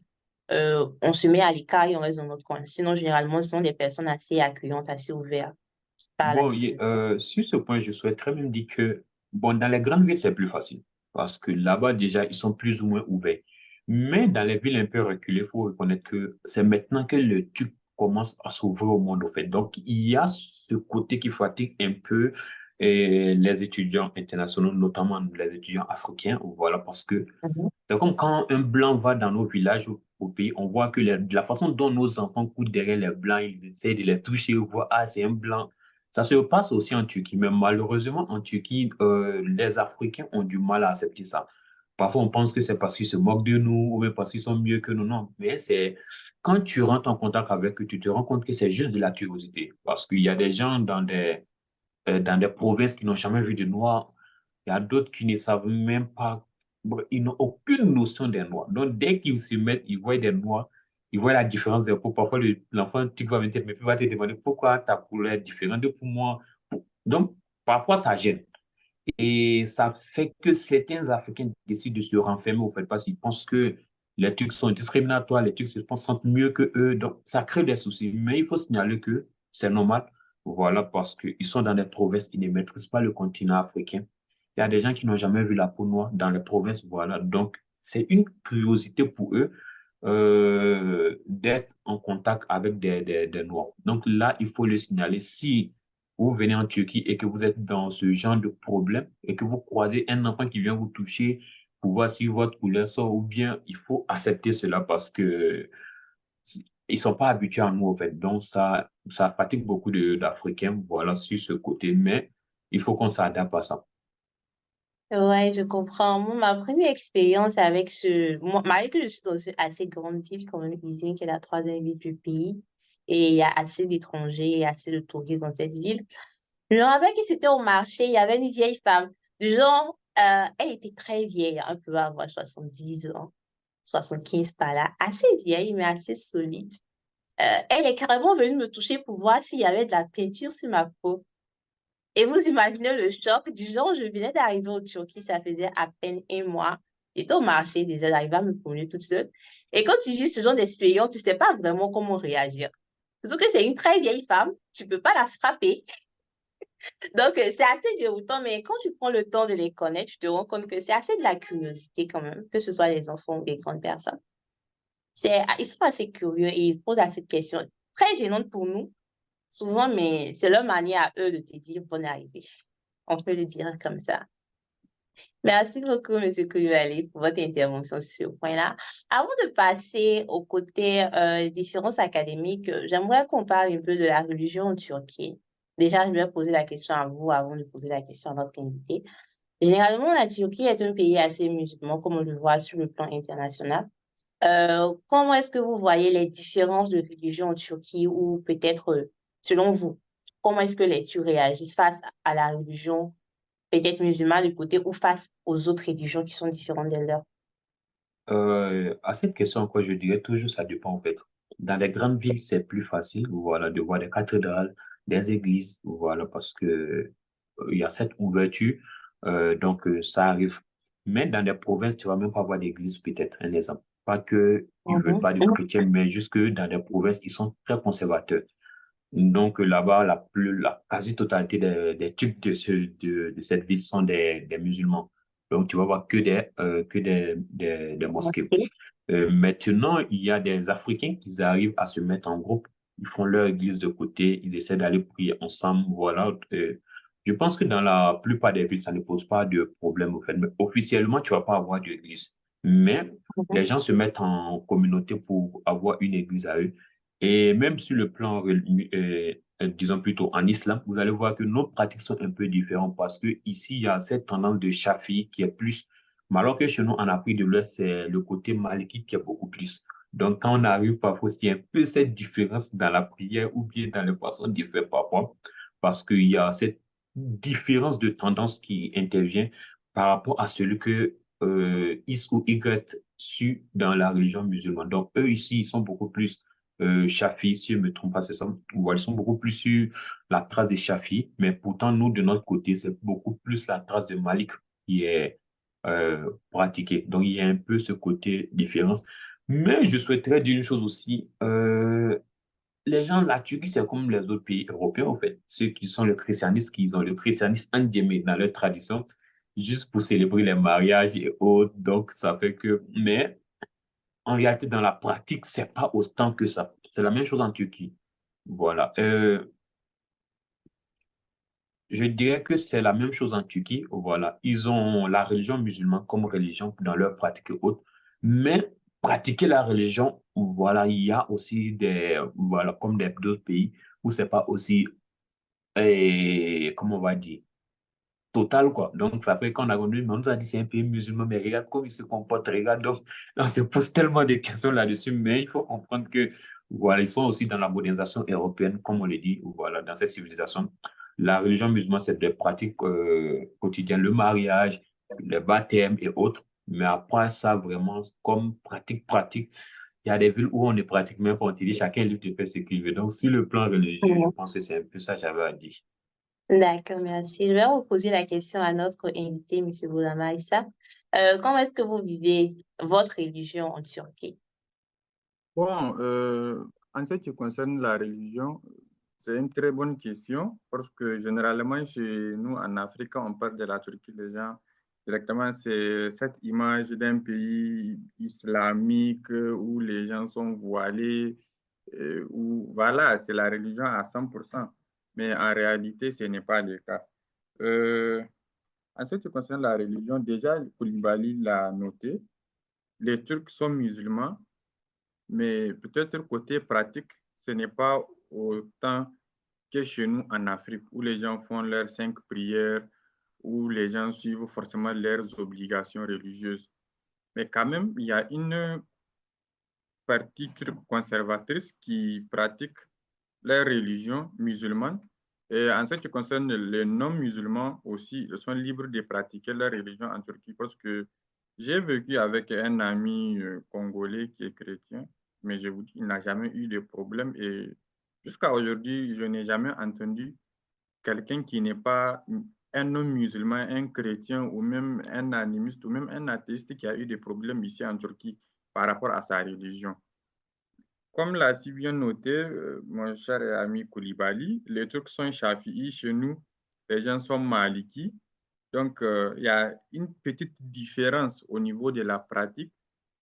on se met à l'écart et on reste dans notre coin. Sinon, généralement, ce sont des personnes assez accueillantes, assez ouvertes, qui parlent Bon, assez. sur ce point, je souhaiterais même dire que, bon, dans les grandes villes, c'est plus facile parce que là-bas, déjà, ils sont plus ou moins ouverts. Mais dans les villes un peu reculées, il faut reconnaître que c'est maintenant que le truc commence à s'ouvrir au monde, au fait. Donc, il y a ce côté qui fatigue un peu les étudiants internationaux, notamment les étudiants africains, voilà, parce que Mhm. c'est comme quand un blanc va dans nos villages au pays, on voit que la façon dont nos enfants courent derrière les blancs, ils essaient de les toucher, on voit, ah, c'est un blanc. Ça se passe aussi en Turquie, mais malheureusement, en Turquie, les Africains ont du mal à accepter ça. Parfois, on pense que c'est parce qu'ils se moquent de nous ou même parce qu'ils sont mieux que nous. Non, mais c'est quand tu rentres en contact avec eux, tu te rends compte que c'est juste de la curiosité. Parce qu'il y a des gens dans des provinces qui n'ont jamais vu de noirs. Il y a d'autres qui ne savent même pas, bon, ils n'ont aucune notion des noirs. Donc, dès qu'ils se mettent, ils voient des noirs, ils voient la différence des peaux. Parfois, l'enfant, tu vas me dire, mais tu vas te demander pourquoi ta couleur est différente de pour moi. Donc, parfois, ça gêne. Et ça fait que certains Africains décident de se renfermer au fait parce qu'ils pensent que les Turcs sont discriminatoires, les Turcs se sentent mieux que eux. Donc, ça crée des soucis. Mais il faut signaler que c'est normal. Voilà, parce qu'ils sont dans des provinces, ils ne maîtrisent pas le continent africain. Il y a des gens qui n'ont jamais vu la peau noire dans les provinces. Voilà. Donc, c'est une curiosité pour eux d'être en contact avec des Noirs. Donc là, il faut le signaler. Si vous venez en Turquie et que vous êtes dans ce genre de problème et que vous croisez un enfant qui vient vous toucher pour voir si votre couleur sort ou bien il faut accepter cela parce que ils sont pas habitués à nous, en fait. Donc, ça fatigue beaucoup d'Africains, voilà, sur ce côté, mais il faut qu'on s'adapte à ça. Ouais, je comprends. Moi, ma première expérience avec malgré que je suis dans une assez grande ville, comme même Izmir, qui est la troisième ville du pays, et il y a assez d'étrangers et assez de touristes dans cette ville. Je me rappelle que c'était au marché, il y avait une vieille femme, du genre, elle était très vieille, hein, elle pouvait avoir 70 ans, 75 par là, assez vieille, mais assez solide. Elle est carrément venue me toucher pour voir s'il y avait de la peinture sur ma peau. Et vous imaginez le choc du genre, je venais d'arriver au Turquie, ça faisait à peine un mois. J'étais au marché déjà, j'arrivais à me promener toute seule. Et quand tu vis ce genre d'expérience, tu sais pas vraiment comment réagir. Surtout que c'est une très vieille femme, tu peux pas la frapper. Donc, c'est assez déroutant, mais quand tu prends le temps de les connaître, tu te rends compte que c'est assez de la curiosité quand même, que ce soit les enfants ou des grandes personnes. Ils sont assez curieux et ils posent assez de questions très gênantes pour nous, souvent, mais c'est leur manière à eux de te dire bonne arrivée. On peut le dire comme ça. Merci beaucoup, M. Koulibaly, pour votre intervention sur ce point-là. Avant de passer au côté différences académiques, j'aimerais qu'on parle un peu de la religion en Turquie. Déjà, je vais poser la question à vous avant de poser la question à notre invité. Généralement, la Turquie est un pays assez musulman, comme on le voit sur le plan international. Comment est-ce que vous voyez les différences de religion en Turquie ou peut-être, selon vous, comment est-ce que les Turcs réagissent face à la religion peut-être musulmane du côté ou face aux autres religions qui sont différentes de leurs? À cette question, quoi, je dirais toujours, ça dépend en fait. Dans les grandes villes, c'est plus facile, voilà, de voir des cathédrales, des églises, voilà, parce que il y a cette ouverture, ça arrive. Mais dans les provinces, tu vas même pas voir d'église, peut-être, un exemple. Pas que ils veulent pas de chrétiens, mais juste que dans des provinces qui sont très conservateurs. Donc là-bas, la quasi-totalité des Turcs de cette ville sont des musulmans. Donc tu vas voir que des mosquées. Ok. Maintenant, il y a des Africains qui arrivent à se mettre en groupe. Ils font leur église de côté, ils essaient d'aller prier ensemble. Voilà. Je pense que dans la plupart des villes, ça ne pose pas de problème au fait. Mais officiellement, tu vas pas avoir d'église. Mais les gens se mettent en communauté pour avoir une église à eux. Et même sur le plan, disons plutôt en islam, vous allez voir que nos pratiques sont un peu différentes parce que ici, il y a cette tendance de Shafi qui est plus, mais alors que chez nous, en Afrique de l'Ouest, c'est le côté malikite qui est beaucoup plus. Donc, quand on arrive parfois, il y a un peu cette différence dans la prière ou bien dans les façons de faire parfois, parce qu'il y a cette différence de tendance qui intervient par rapport à celui que X ou Y suit dans la religion musulmane. Donc, eux ici, ils sont beaucoup plus Shafi, si je ne me trompe pas, c'est ça. Ils sont beaucoup plus sur la trace des Shafi, mais pourtant, nous, de notre côté, c'est beaucoup plus la trace de Malik qui est pratiquée. Donc, il y a un peu ce côté différence. Mais je souhaiterais dire une chose aussi. Les gens, la Turquie, c'est comme les autres pays européens, en fait. Ceux qui sont le christianisme, qui ont le christianisme endémique dans leur tradition, juste pour célébrer les mariages et autres. Donc, ça fait que... Mais en réalité, dans la pratique, c'est pas autant que ça. C'est la même chose en Turquie. Voilà. Je dirais que c'est la même chose en Turquie. Voilà. Ils ont la religion musulmane comme religion dans leur pratique et autres. Mais pratiquer la religion, voilà, il y a aussi voilà, comme d'autres pays où c'est pas aussi, comment on va dire, total, quoi. Donc, ça fait qu'on a connu, mais on nous a dit c'est un pays musulman, mais regarde comment il se comporte, regarde. Donc, on se pose tellement de questions là-dessus, mais il faut comprendre que, voilà, ils sont aussi dans la modernisation européenne, comme on le dit, voilà, dans cette civilisation. La religion musulmane, c'est des pratiques quotidiennes, le mariage, le baptême et autres. Mais après ça, vraiment, comme pratique, il y a des villes où on ne pratique même pas, on te dit chacun est libre de faire ce qu'il veut. Donc, sur le plan religieux, je pense que c'est un peu ça que j'avais à dire. D'accord, merci. Je vais reposer la question à notre invité, M. Boulama Issa. Comment est-ce que vous vivez votre religion en Turquie? Bon, en ce qui concerne la religion, c'est une très bonne question parce que généralement chez nous en Afrique, quand on parle de la Turquie, les gens directement c'est cette image d'un pays islamique où les gens sont voilés, où voilà, c'est la religion à 100%. Mais en réalité, ce n'est pas le cas. Euh, En ce qui concerne la religion, déjà, Koulibaly l'a noté, les Turcs sont musulmans, mais peut-être côté pratique, ce n'est pas autant que chez nous en Afrique, où les gens font leurs 5 prières, où les gens suivent forcément leurs obligations religieuses. Mais quand même, il y a une partie turque conservatrice qui pratique leur religion musulmane. Et en ce qui concerne les non-musulmans aussi, ils sont libres de pratiquer leur religion en Turquie parce que j'ai vécu avec un ami congolais qui est chrétien, mais je vous dis, il n'a jamais eu de problème et jusqu'à aujourd'hui, je n'ai jamais entendu quelqu'un qui n'est pas un non-musulman, un chrétien ou même un animiste ou même un athéiste qui a eu des problèmes ici en Turquie par rapport à sa religion. Comme l'a si bien noté mon cher ami Koulibaly, les Turcs sont Shafi'i, chez nous, les gens sont Maliki. Donc, il y a une petite différence au niveau de la pratique,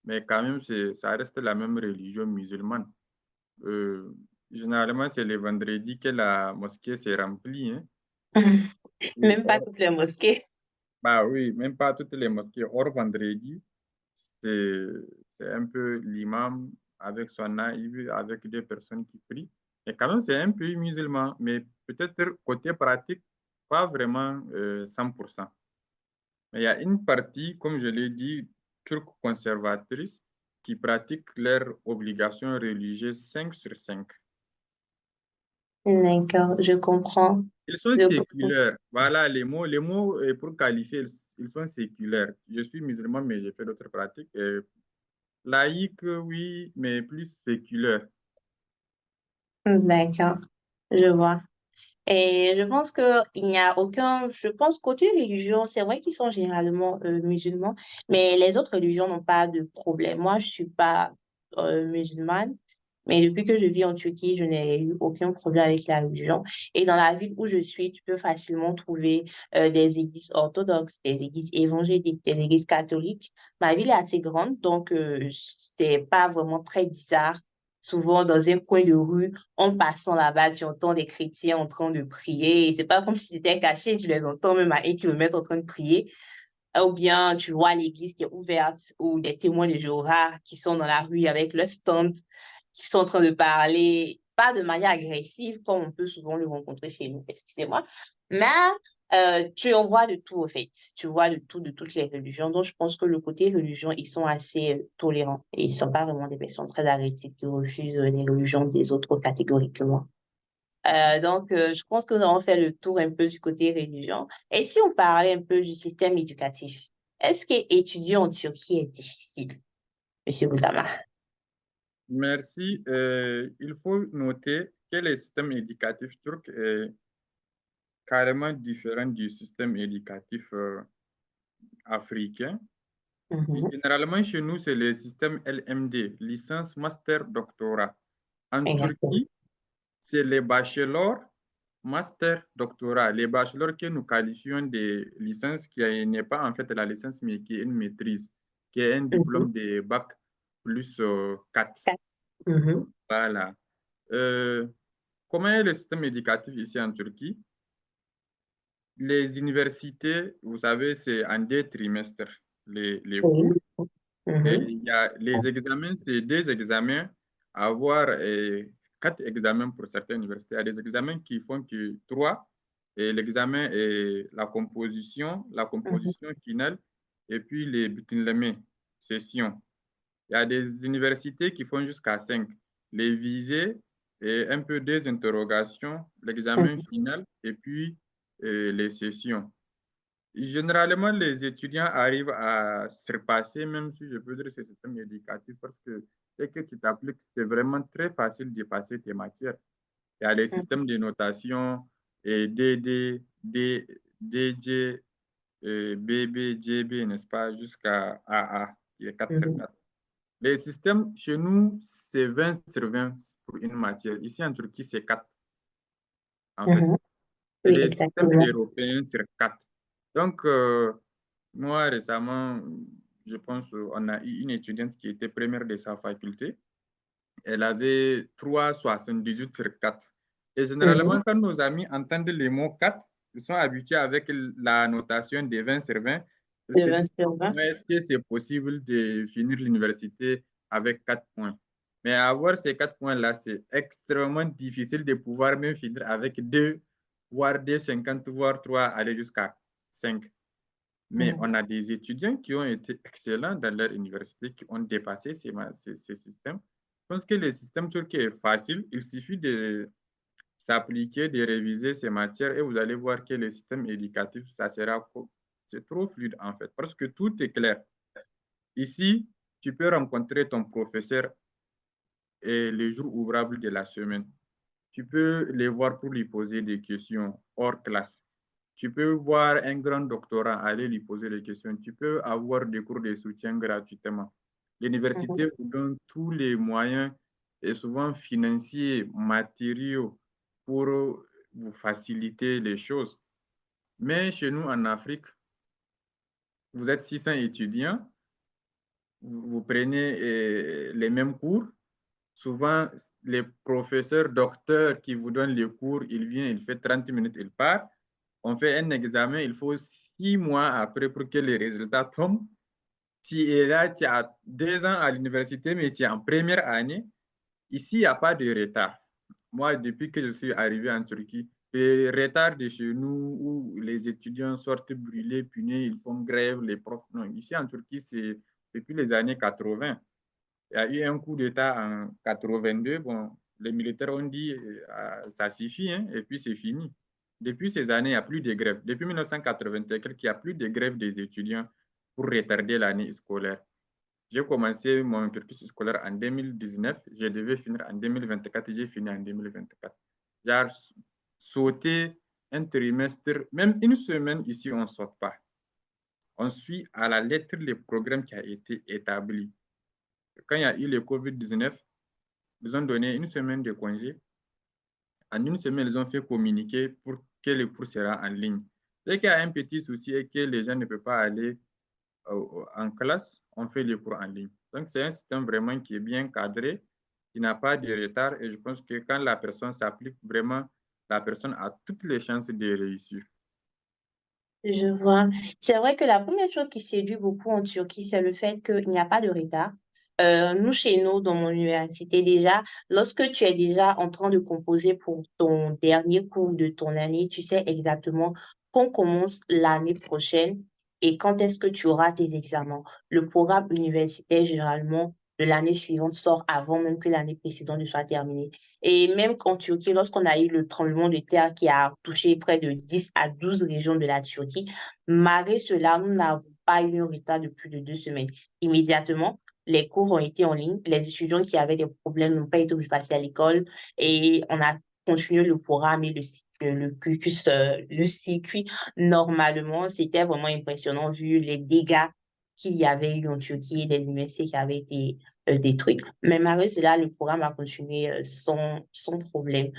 mais quand même, ça reste la même religion musulmane. Euh, généralement, c'est le vendredi que la mosquée s'est remplie, hein. Oui, Même pas toutes les mosquées. bah oui, même pas toutes les mosquées. Hors vendredi, c'est c'est un peu l'imam avec son naïve, avec des personnes qui prient. Et quand même, c'est un pays musulman, mais peut-être côté pratique, pas vraiment 100%. Mais il y a une partie, comme je l'ai dit, turque conservatrice, qui pratique leurs obligations religieuses 5 sur 5. D'accord, je comprends. Ils sont Je comprends. séculaires. Voilà, les mots pour qualifier, ils sont séculaires. Je suis musulman, mais j'ai fait d'autres pratiques. Laïque, oui, mais plus séculaire. D'accord, je vois. Et je pense qu'il n'y a aucun, je pense côté religion, c'est vrai qu'ils sont généralement musulmans, mais les autres religions n'ont pas de problème. Moi, je suis pas musulmane, mais depuis que je vis en Turquie, je n'ai eu aucun problème avec la religion. Et dans la ville où je suis, tu peux facilement trouver des églises orthodoxes, des églises évangéliques, des églises catholiques. Ma ville est assez grande, donc c'est pas vraiment très bizarre. Souvent, dans un coin de rue, en passant là-bas, tu entends des chrétiens en train de prier. Et c'est pas comme si c'était caché, tu les entends même à 1 kilomètre en train de prier. Ou bien tu vois l'église qui est ouverte ou des témoins de Jéhovah qui sont dans la rue avec leur stand, qui sont en train de parler, pas de manière agressive comme on peut souvent le rencontrer chez nous, excusez-moi, mais tu en vois de tout au fait. Tu vois de tout, de toutes les religions. Donc je pense que le côté religion, ils sont assez tolérants et ils sont pas vraiment des personnes très agressives qui refusent les religions des autres catégoriquement. Donc, je pense que nous avons fait le tour un peu du côté religion. Et si on parlait un peu du système éducatif, est-ce qu'étudier en Turquie est difficile, Monsieur Boudama? Merci. Il faut noter que le système éducatif turc est carrément différent du système éducatif africain. Mhm. Généralement, chez nous, c'est le système LMD, licence, master, doctorat. En Exactement. Turquie, c'est les bachelors, master, doctorat. Les bachelors que nous qualifions de licence, qui n'est pas en fait la licence, mais qui est une maîtrise, qui est un Mhm. diplôme de bac plus 4. Mhm. Voilà. Euh, Comment est le système éducatif ici en Turquie? Les universités, vous savez, c'est en 2 trimestres, les Oui. cours. Et Mhm. il y a les examens, c'est 2 examens, avoir 4 examens pour certaines universités. Il y a des examens qui font que 3, et l'examen est la Mhm. composition finale, et puis les bulletins sessions. Il y a des universités qui font jusqu'à 5. Les visées et un peu des interrogations, l'examen Mhm. final et puis les sessions. Généralement, les étudiants arrivent à surpasser, même si je peux dire ce système éducatif, parce que dès que tu t'appliques, c'est vraiment très facile de passer tes matières. Il y a des Mhm. systèmes de notation et DD, DJ, BB, JB, n'est-ce pas, jusqu'à AA, qui est 4 sur Mhm. 4. Les systèmes, chez nous, c'est 20 sur 20 pour une matière. Ici, en Turquie, c'est 4, en fait. Mhm. C'est Oui, des systèmes exactement. européens sur 4. Donc, moi, récemment, je pense on a eu une étudiante qui était première de sa faculté. Elle avait 3,78 sur 4. Et Mhm. généralement, quand nos amis entendent les mots 4, ils sont habitués avec la notation des 20 sur 20. Ils De se 20 disent, sur 20. comment est-ce que c'est possible de finir l'université avec 4 points? Mais avoir ces 4 points-là, c'est extrêmement difficile de pouvoir même finir avec 2, voire 2,50, voire 3, aller jusqu'à 5. Mais Mhm. on a des étudiants qui ont été excellents dans leur université, qui ont dépassé ces systèmes. Je pense que le système turc est facile. Il suffit de s'appliquer, de réviser ces matières et vous allez voir que le système éducatif, ça sera, c'est trop fluide en fait, parce que tout est clair. Ici, tu peux rencontrer ton professeur les jours ouvrables de la semaine. Tu peux les voir pour lui poser des questions hors classe. Tu peux voir un grand doctorat, aller lui poser des questions. Tu peux avoir des cours de soutien gratuitement. Mhm. L'université vous donne tous les moyens, et souvent financiers, matériaux, pour vous faciliter les choses. Mais chez nous, en Afrique, vous êtes 600 étudiants, vous prenez les mêmes cours, souvent, les professeurs, docteurs qui vous donnent les cours, il vient, il fait 30 minutes, il part. On fait un examen, il faut 6 mois après pour que les résultats tombent. Tu es là, tu as 2 ans à l'université, mais tu es en première année. Ici, il n'y a pas de retard. Moi, depuis que je suis arrivé en Turquie, le retard de chez nous où les étudiants sortent brûlés, punis, ils font grève, les profs. Non, ici en Turquie, c'est depuis les années 80. Il y a eu un coup d'État en 82. Bon, les militaires ont dit ça suffit, hein, et puis c'est fini. Depuis ces années, il n'y a plus de grève. Depuis 1981, il n'y a plus de grève des étudiants pour retarder l'année scolaire. J'ai commencé mon cursus scolaire en 2019. Je devais finir en 2024. J'ai fini en 2024. J'ai sauté un trimestre, même une semaine ici, on ne saute pas. On suit à la lettre le programme qui a été établi. Quand il y a eu le COVID-19, ils ont donné une semaine de congé. En une semaine, ils ont fait communiquer pour que le cours sera en ligne. Dès qu'il y a un petit souci et que les gens ne peuvent pas aller en classe, on fait les cours en ligne. Donc, c'est un système vraiment qui est bien cadré, qui n'a pas de retard. Et je pense que quand la personne s'applique, vraiment, la personne a toutes les chances de réussir. Je vois. C'est vrai que la première chose qui séduit beaucoup en Turquie, c'est le fait qu'il n'y a pas de retard. Nous, chez nous, dans mon université, déjà, lorsque tu es déjà en train de composer pour ton dernier cours de ton année, tu sais exactement quand commence l'année prochaine et quand est-ce que tu auras tes examens. Le programme universitaire, généralement, de l'année suivante sort avant même que l'année précédente ne soit terminée. Et même qu'en Turquie, lorsqu'on a eu le tremblement de terre qui a touché près de 10 à 12 régions de la Turquie, malgré cela, nous n'avons pas eu un retard de plus de 2 semaines. Immédiatement, les cours ont été en ligne. Les étudiants qui avaient des problèmes n'ont pas été obligés de passer à l'école et on a continué le programme et le cursus, le circuit normalement. C'était vraiment impressionnant vu les dégâts qu'il y avait eu en Turquie, les universités qui avaient été détruites. Mais malgré cela, le programme a continué sans problème.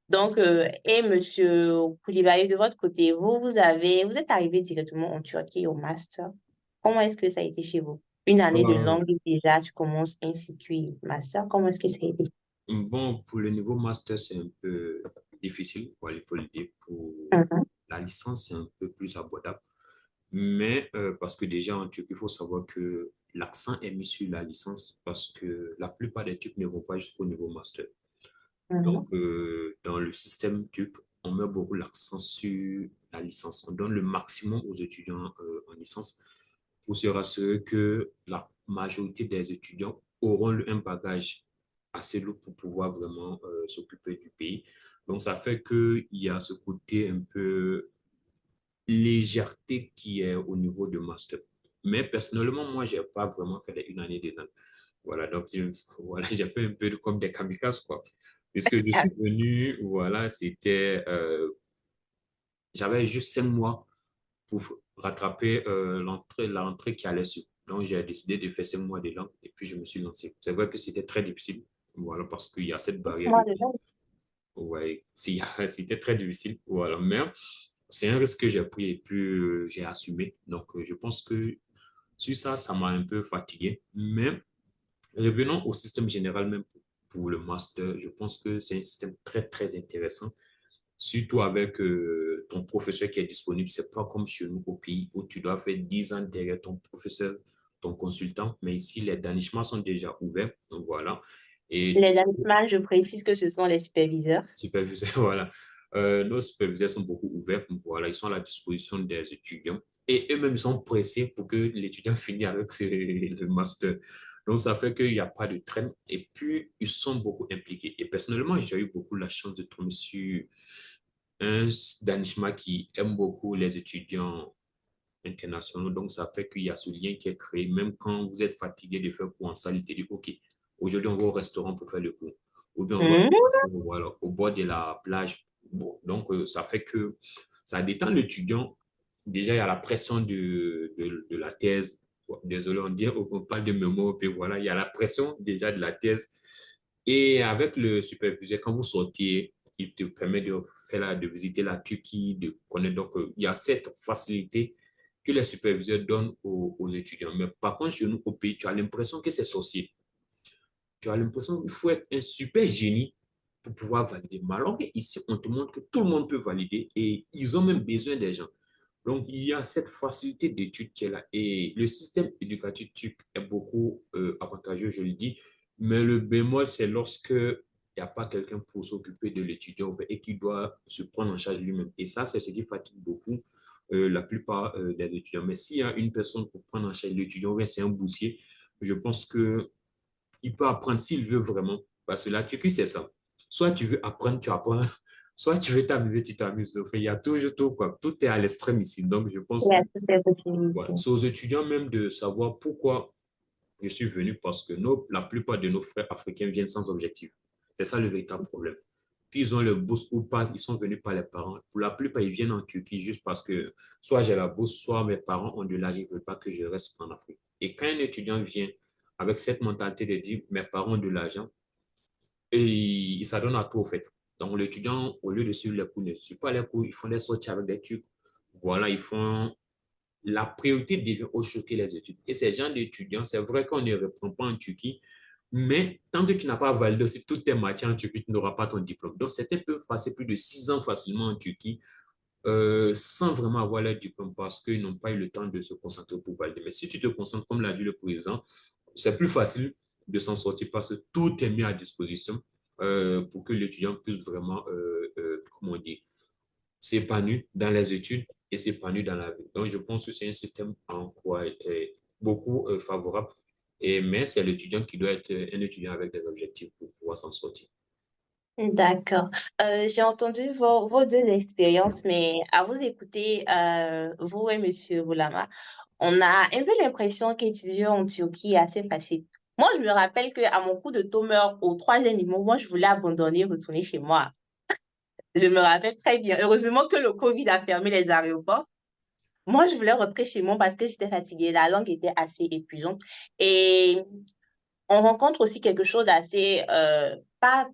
Donc, et Monsieur Koulibaly, de votre côté, vous êtes arrivé directement en Turquie au master. Comment est-ce que ça a été chez vous? Une année de Euh, langue déjà, tu commences un circuit master. Comment est-ce que ça a été? bon, pour le niveau master, c'est un peu difficile, voilà, il faut le dire. Pour Mhm, la licence, c'est un peu plus abordable. Mais parce que déjà en Turquie, il faut savoir que l'accent est mis sur la licence parce que la plupart des Turcs ne vont pas jusqu'au niveau master. mhm. Donc, dans le système turc, on met beaucoup l'accent sur la licence. On donne le maximum aux étudiants en licence pour se rassurer que la majorité des étudiants auront un bagage assez lourd pour pouvoir vraiment s'occuper du pays. Donc, ça fait qu'il y a ce côté un peu légèreté qui est au niveau de master. Mais personnellement, moi, je n'ai pas vraiment fait une année de langue. Voilà, donc voilà, j'ai fait un peu comme des kamikazes, quoi. Puisque je suis venu, voilà, j'avais juste 5 mois pour rattraper la rentrée qui allait suivre. Donc, j'ai décidé de faire 5 mois de langue et puis je me suis lancé. C'est vrai que c'était très difficile, voilà, parce qu'il y a cette barrière Moi, de langue. Ouais, c'était très difficile, voilà. Mais c'est un risque que j'ai pris et puis j'ai assumé. Donc, je pense que sur ça, ça m'a un peu fatigué. Mais revenons au système général même pour le master. Je pense que c'est un système très, très intéressant, surtout avec ton professeur qui est disponible. C'est pas comme chez nous au pays où tu dois faire 10 ans derrière ton professeur, ton consultant. Mais ici, les danishments sont déjà ouverts. Donc, voilà. Et les animaux, je précise que ce sont les superviseurs. superviseurs, voilà. Nos superviseurs sont beaucoup ouverts. Voilà, ils sont à la disposition des étudiants. Et eux-mêmes, ils sont pressés pour que l'étudiant finisse avec le master. Donc, ça fait qu'il n'y a pas de traîne. Et puis, ils sont beaucoup impliqués. Et personnellement, j'ai eu beaucoup la chance de tomber sur un Danishma qui aime beaucoup les étudiants internationaux. Donc, ça fait qu'il y a ce lien qui est créé. Même quand vous êtes fatigué de faire cours en salle, il te dit, OK, aujourd'hui, on va au restaurant pour faire le cours. Ou bien, on va Hmm, voilà, au bord de la plage. Bon, donc, ça fait que ça détend l'étudiant. Déjà, il y a la pression de la thèse. Bon, désolé, on parle de mémoire, puis voilà, il y a la pression déjà de la thèse. Et avec le superviseur, quand vous sortiez, il te permet de visiter la Turquie, de connaître. Donc, il y a cette facilité que les superviseurs donnent aux étudiants. Mais par contre, chez nous, au pays, tu as l'impression que c'est sorcier. tu as l'impression qu'il faut être un super génie pour pouvoir valider. Mais alors qu'ici, on te montre que tout le monde peut valider et ils ont même besoin des gens. Donc, il y a cette facilité d'étude qui est là. Et le système éducatif turc est beaucoup avantageux, je le dis. Mais le bémol, c'est lorsque il n'y a pas quelqu'un pour s'occuper de l'étudiant et qui doit se prendre en charge lui-même. Et ça, c'est ce qui fatigue beaucoup la plupart des étudiants. Mais s'il y a une personne pour prendre en charge l'étudiant, c'est un boursier, je pense que il peut apprendre s'il veut vraiment. Parce que la Turquie, c'est ça. Soit tu veux apprendre, tu apprends. Soit tu veux t'amuser, tu t'amuses. Enfin, il y a toujours tout, quoi. Tout est à l'extrême ici. Donc, je pense Il y que a toutes les voilà. possibilités. C'est aux étudiants même de savoir pourquoi je suis venu, parce que la plupart de nos frères africains viennent sans objectif. C'est ça le véritable problème. Puis ils ont le bourse ou pas, ils sont venus par les parents. Pour la plupart, ils viennent en Turquie juste parce que soit j'ai la bourse, soit mes parents ont de l'argent, ils ne veulent pas que je reste en Afrique. Et quand un étudiant vient avec cette mentalité de dire mes parents ont de l'argent, et il s'adonne à tout au fait. Donc l'étudiant, au lieu de suivre les cours, ne suit pas les cours, ils font des sorties avec des trucs. Voilà, ils font la priorité devient au choquer les études. Et ces gens d'étudiants, c'est vrai qu'on ne reprend pas en Turquie, mais tant que tu n'as pas validé aussi toutes tes matières en Turquie, tu n'auras pas ton diplôme. Donc, certains peuvent passer plus de 6 ans facilement en Turquie sans vraiment avoir leur diplôme parce qu'ils n'ont pas eu le temps de se concentrer pour valider. Mais si tu te concentres, comme l'a dit le président, c'est plus facile de s'en sortir parce que tout est mis à disposition pour que l'étudiant puisse vraiment, comment dire, s'épanouir dans les études et s'épanouir dans la vie. Donc, je pense que c'est un système en quoi beaucoup favorable. Mais c'est l'étudiant qui doit être un étudiant avec des objectifs pour pouvoir s'en sortir. D'accord. J'ai entendu vos deux expériences, mais à vous écouter, vous et Monsieur Boulama, on a un peu l'impression qu'étudier en Turquie est assez facile. Moi, je me rappelle qu'à mon cours de Tomer, au troisième niveau, moi, je voulais abandonner et retourner chez moi. Je me rappelle très bien. Heureusement que le Covid a fermé les aéroports. Moi, je voulais rentrer chez moi parce que j'étais fatiguée. La langue était assez épuisante. Et on rencontre aussi quelque chose d'assez, pas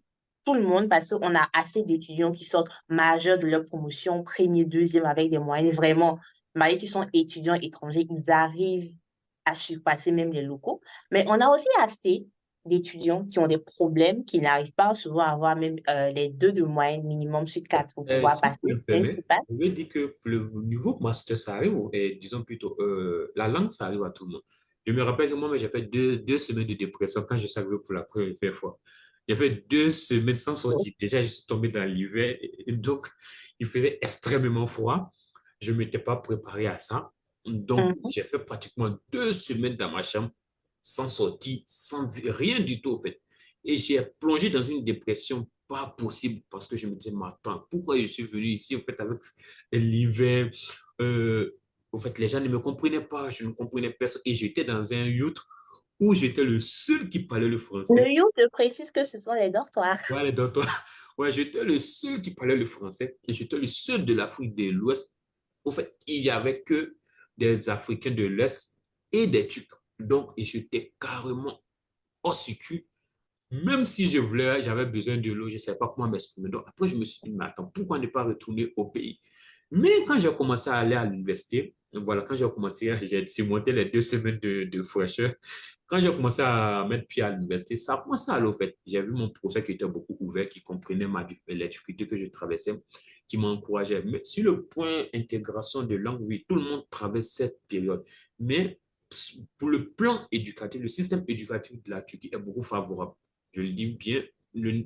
tout le monde, parce qu'on a assez d'étudiants qui sortent majeurs de leur promotion, premier, deuxième, avec des moyens vraiment, malgré qu'ils sont étudiants étrangers, ils arrivent à surpasser même les locaux. Mais on a aussi assez d'étudiants qui ont des problèmes, qui n'arrivent pas souvent à avoir même les deux de moyenne minimum sur quatre pour pouvoir Si passer. tu me Même si permets, pas. je vais dire que le niveau master, ça arrive, et disons plutôt, la langue, ça arrive à tout le monde. Je me rappelle que moi, j'ai fait deux semaines de dépression quand je suis arrivé pour la première fois. J'ai fait 2 semaines sans sortir. Déjà, je suis tombé dans l'hiver, et donc il faisait extrêmement froid. Je ne m'étais pas préparé à ça. Donc, Mhm. j'ai fait pratiquement 2 semaines dans ma chambre, sans sortir, sans rien du tout, en fait. Et j'ai plongé dans une dépression pas possible parce que je me disais, mais attends, pourquoi je suis venu ici, en fait, avec l'hiver? En fait, les gens ne me comprenaient pas, je ne comprenais personne. Et j'étais dans un youth où j'étais le seul qui parlait le Le français. you te précise que ce sont les dortoirs. Ouais, donc, ouais, j'étais le seul qui parlait le français et j'étais le seul de l'Afrique de l'Ouest. En fait, il n'y avait que des Africains de l'Est et des Turcs. Donc, et j'étais carrément hors circuit. Même si je voulais, j'avais besoin de l'eau, je ne savais pas comment m'exprimer. Donc, après, je me suis dit, mais attends, pourquoi ne pas retourner au pays? Mais quand j'ai commencé à aller à l'université, voilà, quand j'ai commencé, j'ai surmonté les 2 semaines de fraîcheur. Quand j'ai commencé à mettre pied à l'université, ça a commencé à aller au fait. J'ai vu mon professeur qui était beaucoup ouvert, qui comprenait les difficultés que je traversais, qui m'encourageait. Mais sur le point intégration de langue, oui, tout le monde traverse cette période. Mais pour le plan éducatif, le système éducatif de la Turquie est beaucoup favorable. Je le dis bien,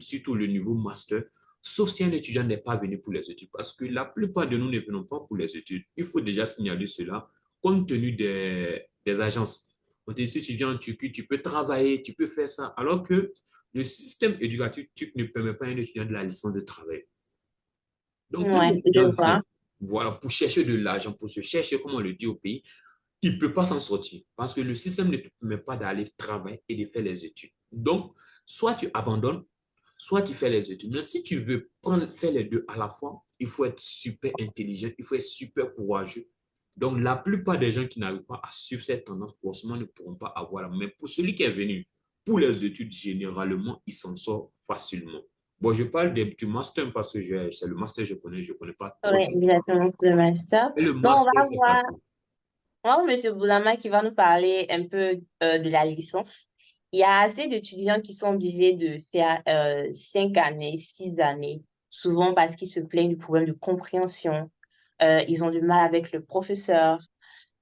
surtout le niveau master, sauf si un étudiant n'est pas venu pour les études, parce que la plupart de nous ne venons pas pour les études. Il faut déjà signaler cela, compte tenu des agences. On dit, si tu viens en Turquie, tu peux travailler, tu peux faire ça, alors que le système éducatif turc ne permet pas à un étudiant de la licence de travailler. Donc, quand Ouais, je l'étudiant vient, vois. voilà, pour chercher de l'argent, pour se chercher, comme on le dit au pays, il ne peut pas s'en sortir parce que le système ne te permet pas d'aller travailler et de faire les études. Donc, soit tu abandonnes, soit tu fais les études. Mais si tu veux faire les deux à la fois, il faut être super intelligent, il faut être super courageux. Donc, la plupart des gens qui n'arrivent pas à suivre cette tendance, forcément, ne pourront pas avoir la main. Pour celui qui est venu pour les études, généralement, il s'en sort facilement. Bon, je parle du master parce que c'est le master que je ne connais pas trop Oui, de licence. exactement, pour le master. Et le Donc, on master, va c'est voir facile. Monsieur Boulama qui va nous parler un peu de la licence. Il y a assez d'étudiants qui sont obligés de faire 5 années, 6 années, souvent parce qu'ils se plaignent du problème de compréhension. Ils ont du mal avec le professeur.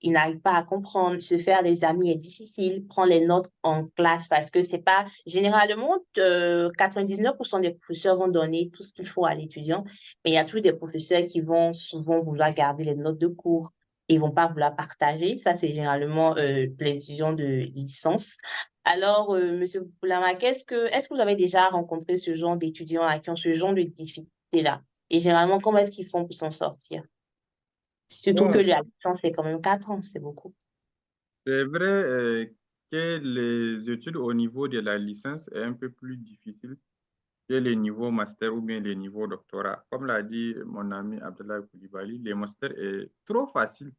Ils n'arrivent pas à comprendre. Se faire des amis est difficile. Prendre les notes en classe parce que c'est pas généralement 99% des professeurs vont donner tout ce qu'il faut à l'étudiant, mais il y a toujours des professeurs qui vont souvent vouloir garder les notes de cours et ils vont pas vouloir partager. Ça, c'est généralement les étudiants de licence. Alors, Monsieur Boulama, est-ce que vous avez déjà rencontré ce genre d'étudiants qui ont ce genre de difficultés-là? Et généralement, comment est-ce qu'ils font pour s'en sortir? Surtout que Bon, la licence, c'est quand même 4 ans, c'est beaucoup. c'est vrai que les études au niveau de la licence est un peu plus difficile que les niveaux master ou bien les niveaux doctorat. Comme l'a dit mon ami Abdallah Koulibaly, les masters est trop facile.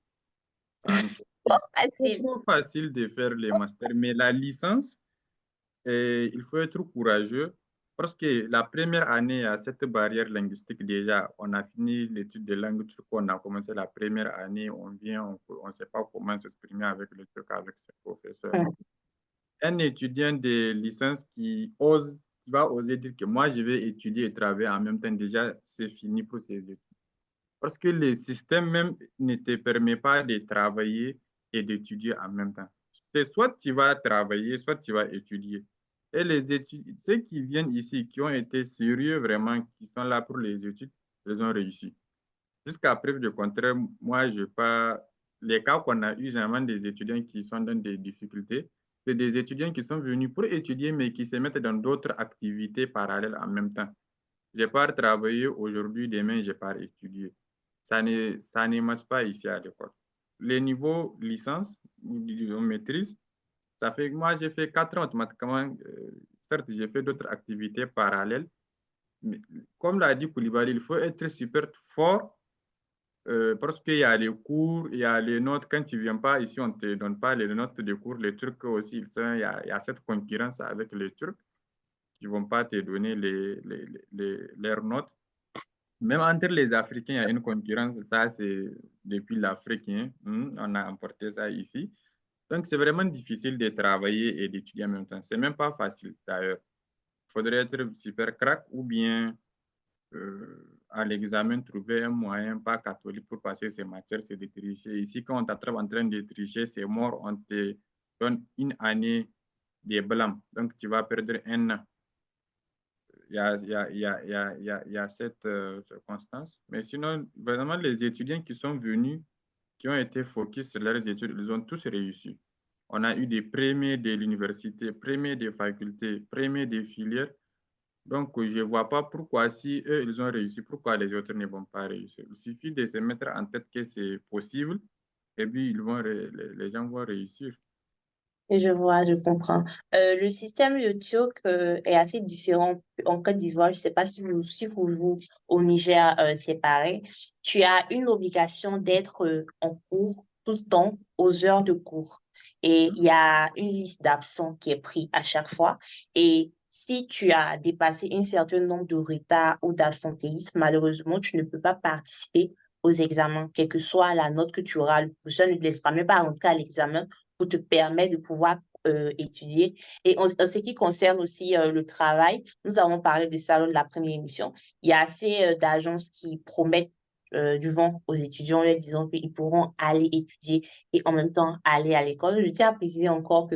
C'est Facile. trop facile de faire les masters, mais la licence, il faut être courageux parce que la première année, à cette barrière linguistique déjà, on a fini l'étude de langue turque, on a commencé la première année, on vient, on ne sait pas comment s'exprimer avec le turc, avec ses professeurs. Mm. Un étudiant de licence qui va oser dire que moi, je vais étudier et travailler en même temps, déjà, c'est fini pour ses études. Parce que le système même ne te permet pas de travailler et d'étudier en même temps. C'est soit tu vas travailler, soit tu vas étudier. Et les études, ceux qui viennent ici, qui ont été sérieux vraiment, qui sont là pour les études, ils ont réussi. Jusqu'à preuve du contraire, moi, je pas. Les cas qu'on a eu, généralement, des étudiants qui sont dans des difficultés, c'est des étudiants qui sont venus pour étudier, mais qui se mettent dans d'autres activités parallèles en même temps. Je pars travailler aujourd'hui, demain, je pars étudier. Ça ne marche pas ici à l'école. Les niveaux licence, maîtrise, ça fait, moi, j'ai fait 4 ans automatiquement. Certes, j'ai fait d'autres activités parallèles, mais comme l'a dit Koulibaly, il faut être super fort parce qu'il y a les cours, il y a les notes. Quand tu ne viens pas ici, on ne te donne pas les notes de cours. Les Turcs aussi, il y a cette concurrence avec les Turcs qui ne vont pas te donner leurs notes. Même entre les Africains, il y a une concurrence. Ça, c'est depuis l'Afrique. Hein. On a importé ça ici. Donc, c'est vraiment difficile de travailler et d'étudier en même temps. C'est même pas facile, d'ailleurs. Il faudrait être super crack ou bien à l'examen, trouver un moyen pas catholique pour passer ces matières, c'est de tricher. Ici, quand on t'attrape en train de tricher, c'est mort. On te donne une année de blâme. Donc, tu vas perdre un an. Il y a cette circonstance. Mais sinon, vraiment, les étudiants qui sont venus, qui ont été focus sur leurs études, ils ont tous réussi. On a eu des premiers de l'université, premiers des facultés, premiers des filières. Donc, je ne vois pas pourquoi, si eux, ils ont réussi, pourquoi les autres ne vont pas réussir. Il suffit de se mettre en tête que c'est possible et puis les gens vont réussir. Et je vois, je comprends. Le système de turc est assez différent en Côte d'Ivoire. Je ne sais pas si vous au Niger, c'est pareil. Tu as une obligation d'être en cours tout le temps, aux heures de cours. Et il y a une liste d'absents qui est prise à chaque fois. Et si tu as dépassé un certain nombre de retards ou d'absentéisme, malheureusement, tu ne peux pas participer aux examens, quelle que soit la note que tu auras. Le professeur ne te laissera même pas rentrer à l'examen pour te permettre de pouvoir étudier. Et en ce qui concerne aussi le travail, nous avons parlé de ça lors de la première émission. Il y a assez d'agences qui promettent du vent aux étudiants, leur disant qu'ils pourront aller étudier et en même temps aller à l'école. Je tiens à préciser encore que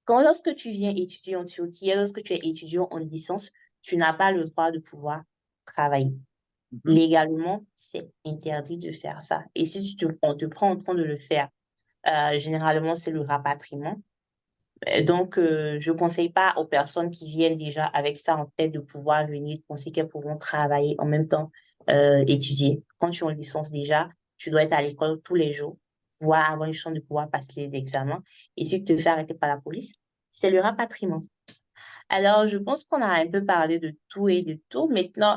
lorsque tu viens étudier en Turquie, lorsque tu es étudiant en licence, tu n'as pas le droit de pouvoir travailler. Légalement, c'est interdit de faire ça. Et si on te prend en train de le faire, généralement, c'est le rapatriement. Donc, je ne conseille pas aux personnes qui viennent déjà avec ça en tête de pouvoir venir penser qu'elles pourront travailler en même temps étudier. Quand tu es en licence déjà, tu dois être à l'école tous les jours, pouvoir avoir une chance de pouvoir passer les examens. Et si tu te fais arrêter par la police, c'est le rapatriement. Alors, je pense qu'on a un peu parlé de tout et de tout. Maintenant,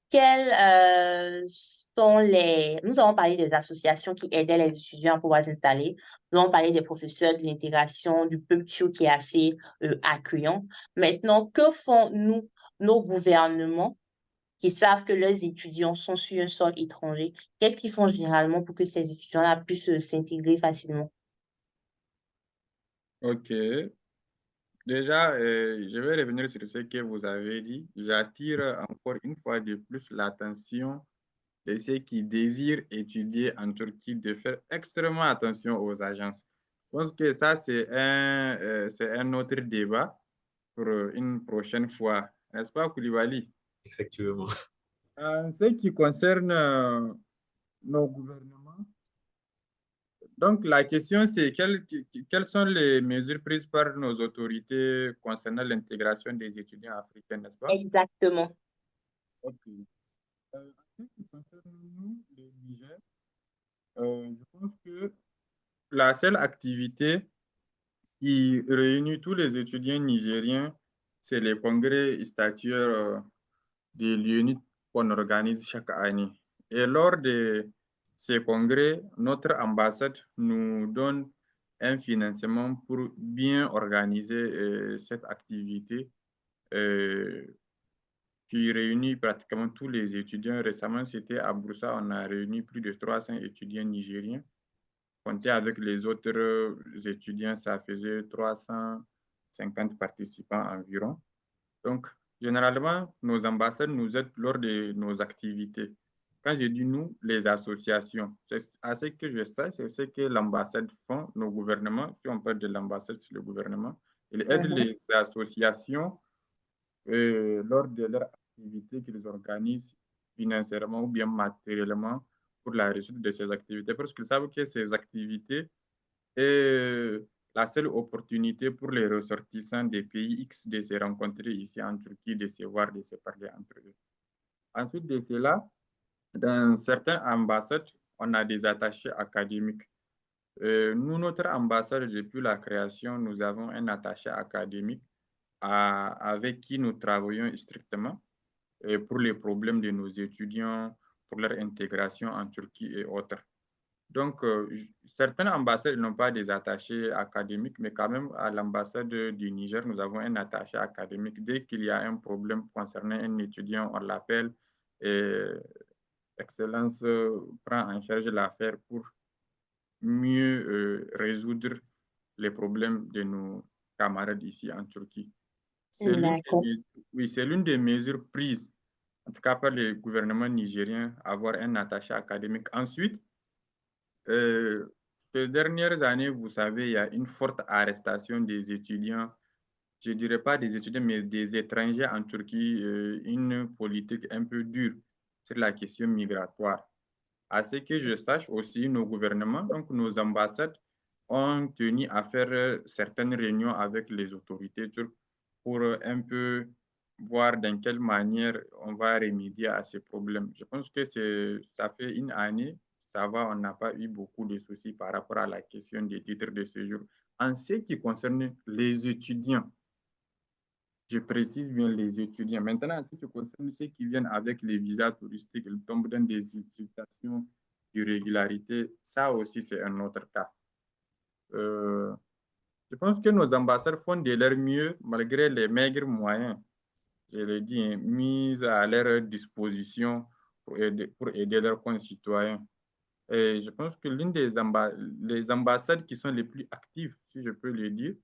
quelles sont les... Nous avons parlé des associations qui aidaient les étudiants à pouvoir s'installer. Nous avons parlé des professeurs, de l'intégration, du peuple qui est assez accueillant. Maintenant, que font nos gouvernements qui savent que leurs étudiants sont sur un sol étranger? Qu'est-ce qu'ils font généralement pour que ces étudiants-là puissent s'intégrer facilement? OK. Déjà, je vais revenir sur ce que vous avez dit. J'attire encore une fois de plus l'attention de ceux qui désirent étudier en Turquie de faire extrêmement attention aux agences. Je pense que ça, c'est un autre débat pour une prochaine fois. N'est-ce pas, Koulibaly? Effectivement. En ce qui concerne nos gouvernements, donc la question c'est quelles sont les mesures prises par nos autorités concernant l'intégration des étudiants africains, n'est-ce pas? Exactement. Ok. En ce qui concerne nous, le Niger, je pense que la seule activité qui réunit tous les étudiants nigériens, c'est les congrès statuaires de l'UNIT qu'on organise chaque année. Et lors de ces congrès, notre ambassade nous donne un financement pour bien organiser cette activité euh, qui réunit pratiquement tous les étudiants. Récemment, c'était à Broussa, on a réuni plus de 300 étudiants nigériens. Compté avec les autres étudiants, ça faisait 350 participants environ. Donc, généralement, nos ambassades nous aident lors de nos activités. Quand je dis nous, les associations, à ce que je sais, c'est ce que l'ambassade font, nos gouvernements. Si on parle de l'ambassade, c'est le gouvernement. Ils aident les associations lors de leurs activités qu'ils organisent financièrement ou bien matériellement pour la réussite de ces activités, parce qu'ils savent que ces activités est la seule opportunité pour les ressortissants des pays X de se rencontrer ici en Turquie, de se voir, de se parler entre eux. Ensuite de cela, dans certaines ambassades, on a des attachés académiques. Nous, notre ambassade, depuis la création, nous avons un attaché académique avec qui nous travaillons strictement pour les problèmes de nos étudiants, pour leur intégration en Turquie et autres. Donc, certaines ambassades n'ont pas des attachés académiques, mais quand même, à l'ambassade du Niger, nous avons un attaché académique. Dès qu'il y a un problème concernant un étudiant, on l'appelle et Excellence prend en charge l'affaire pour mieux résoudre les problèmes de nos camarades ici en Turquie. C'est D'accord. oui, c'est l'une des mesures prises, en tout cas par le gouvernement nigérien, avoir un attaché académique. Ensuite, ces dernières années, vous savez, il y a une forte arrestation des étudiants, je ne dirais pas des étudiants, mais des étrangers en Turquie, une politique un peu dure sur la question migratoire. À ce que je sache aussi, nos gouvernements, donc nos ambassades, ont tenu à faire certaines réunions avec les autorités turques pour un peu voir dans quelle manière on va remédier à ces problèmes. Je pense que ça fait une année, ça va, on n'a pas eu beaucoup de soucis par rapport à la question des titres de séjour. En ce qui concerne les étudiants, je précise bien les étudiants. Maintenant, en ce qui concerne ceux qui viennent avec les visas touristiques, ils tombent dans des situations d'irrégularité, ça aussi, c'est un autre cas. Je pense que nos ambassades font de leur mieux malgré les maigres moyens, je l'ai dit, hein, mis à leur disposition pour aider leurs concitoyens. Et je pense que l'une des les ambassades qui sont les plus actives, si je peux le dire,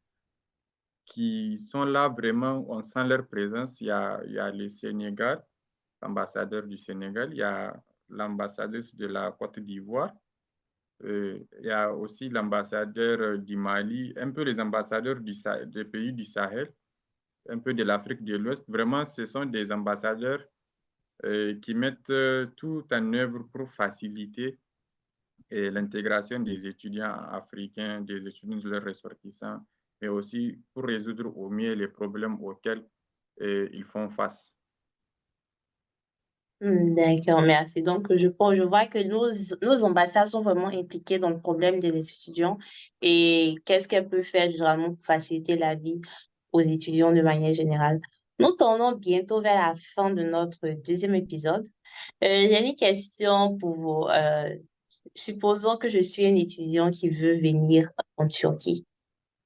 qui sont là vraiment, on sent leur présence. Il y a le Sénégal, l'ambassadeur du Sénégal, il y a l'ambassadeur de la Côte d'Ivoire, il y a aussi l'ambassadeur du Mali, un peu les ambassadeurs des pays du Sahel, un peu de l'Afrique de l'Ouest. Vraiment, ce sont des ambassadeurs qui mettent tout en œuvre pour faciliter l'intégration des étudiants africains, des étudiants de leurs ressortissants, mais aussi pour résoudre au mieux les problèmes auxquels ils font face. D'accord, merci. Donc, je vois que nos ambassades sont vraiment impliquées dans le problème des étudiants et qu'est-ce qu'elles peuvent faire généralement pour faciliter la vie aux étudiants de manière générale. Nous tournons bientôt vers la fin de notre deuxième épisode. J'ai une question pour vous. Supposons que je suis un étudiant qui veut venir en Turquie.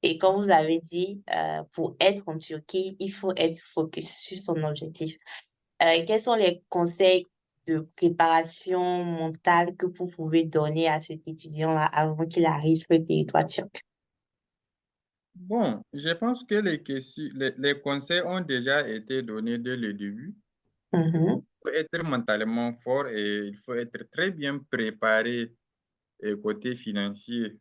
Et comme vous avez dit, pour être en Turquie, il faut être focus sur son objectif. Quels sont les conseils de préparation mentale que vous pouvez donner à cet étudiant-là avant qu'il arrive sur le territoire turc? Bon, je pense que les conseils ont déjà été donnés dès le début. Mhm. Il faut être mentalement fort et il faut être très bien préparé côté financier.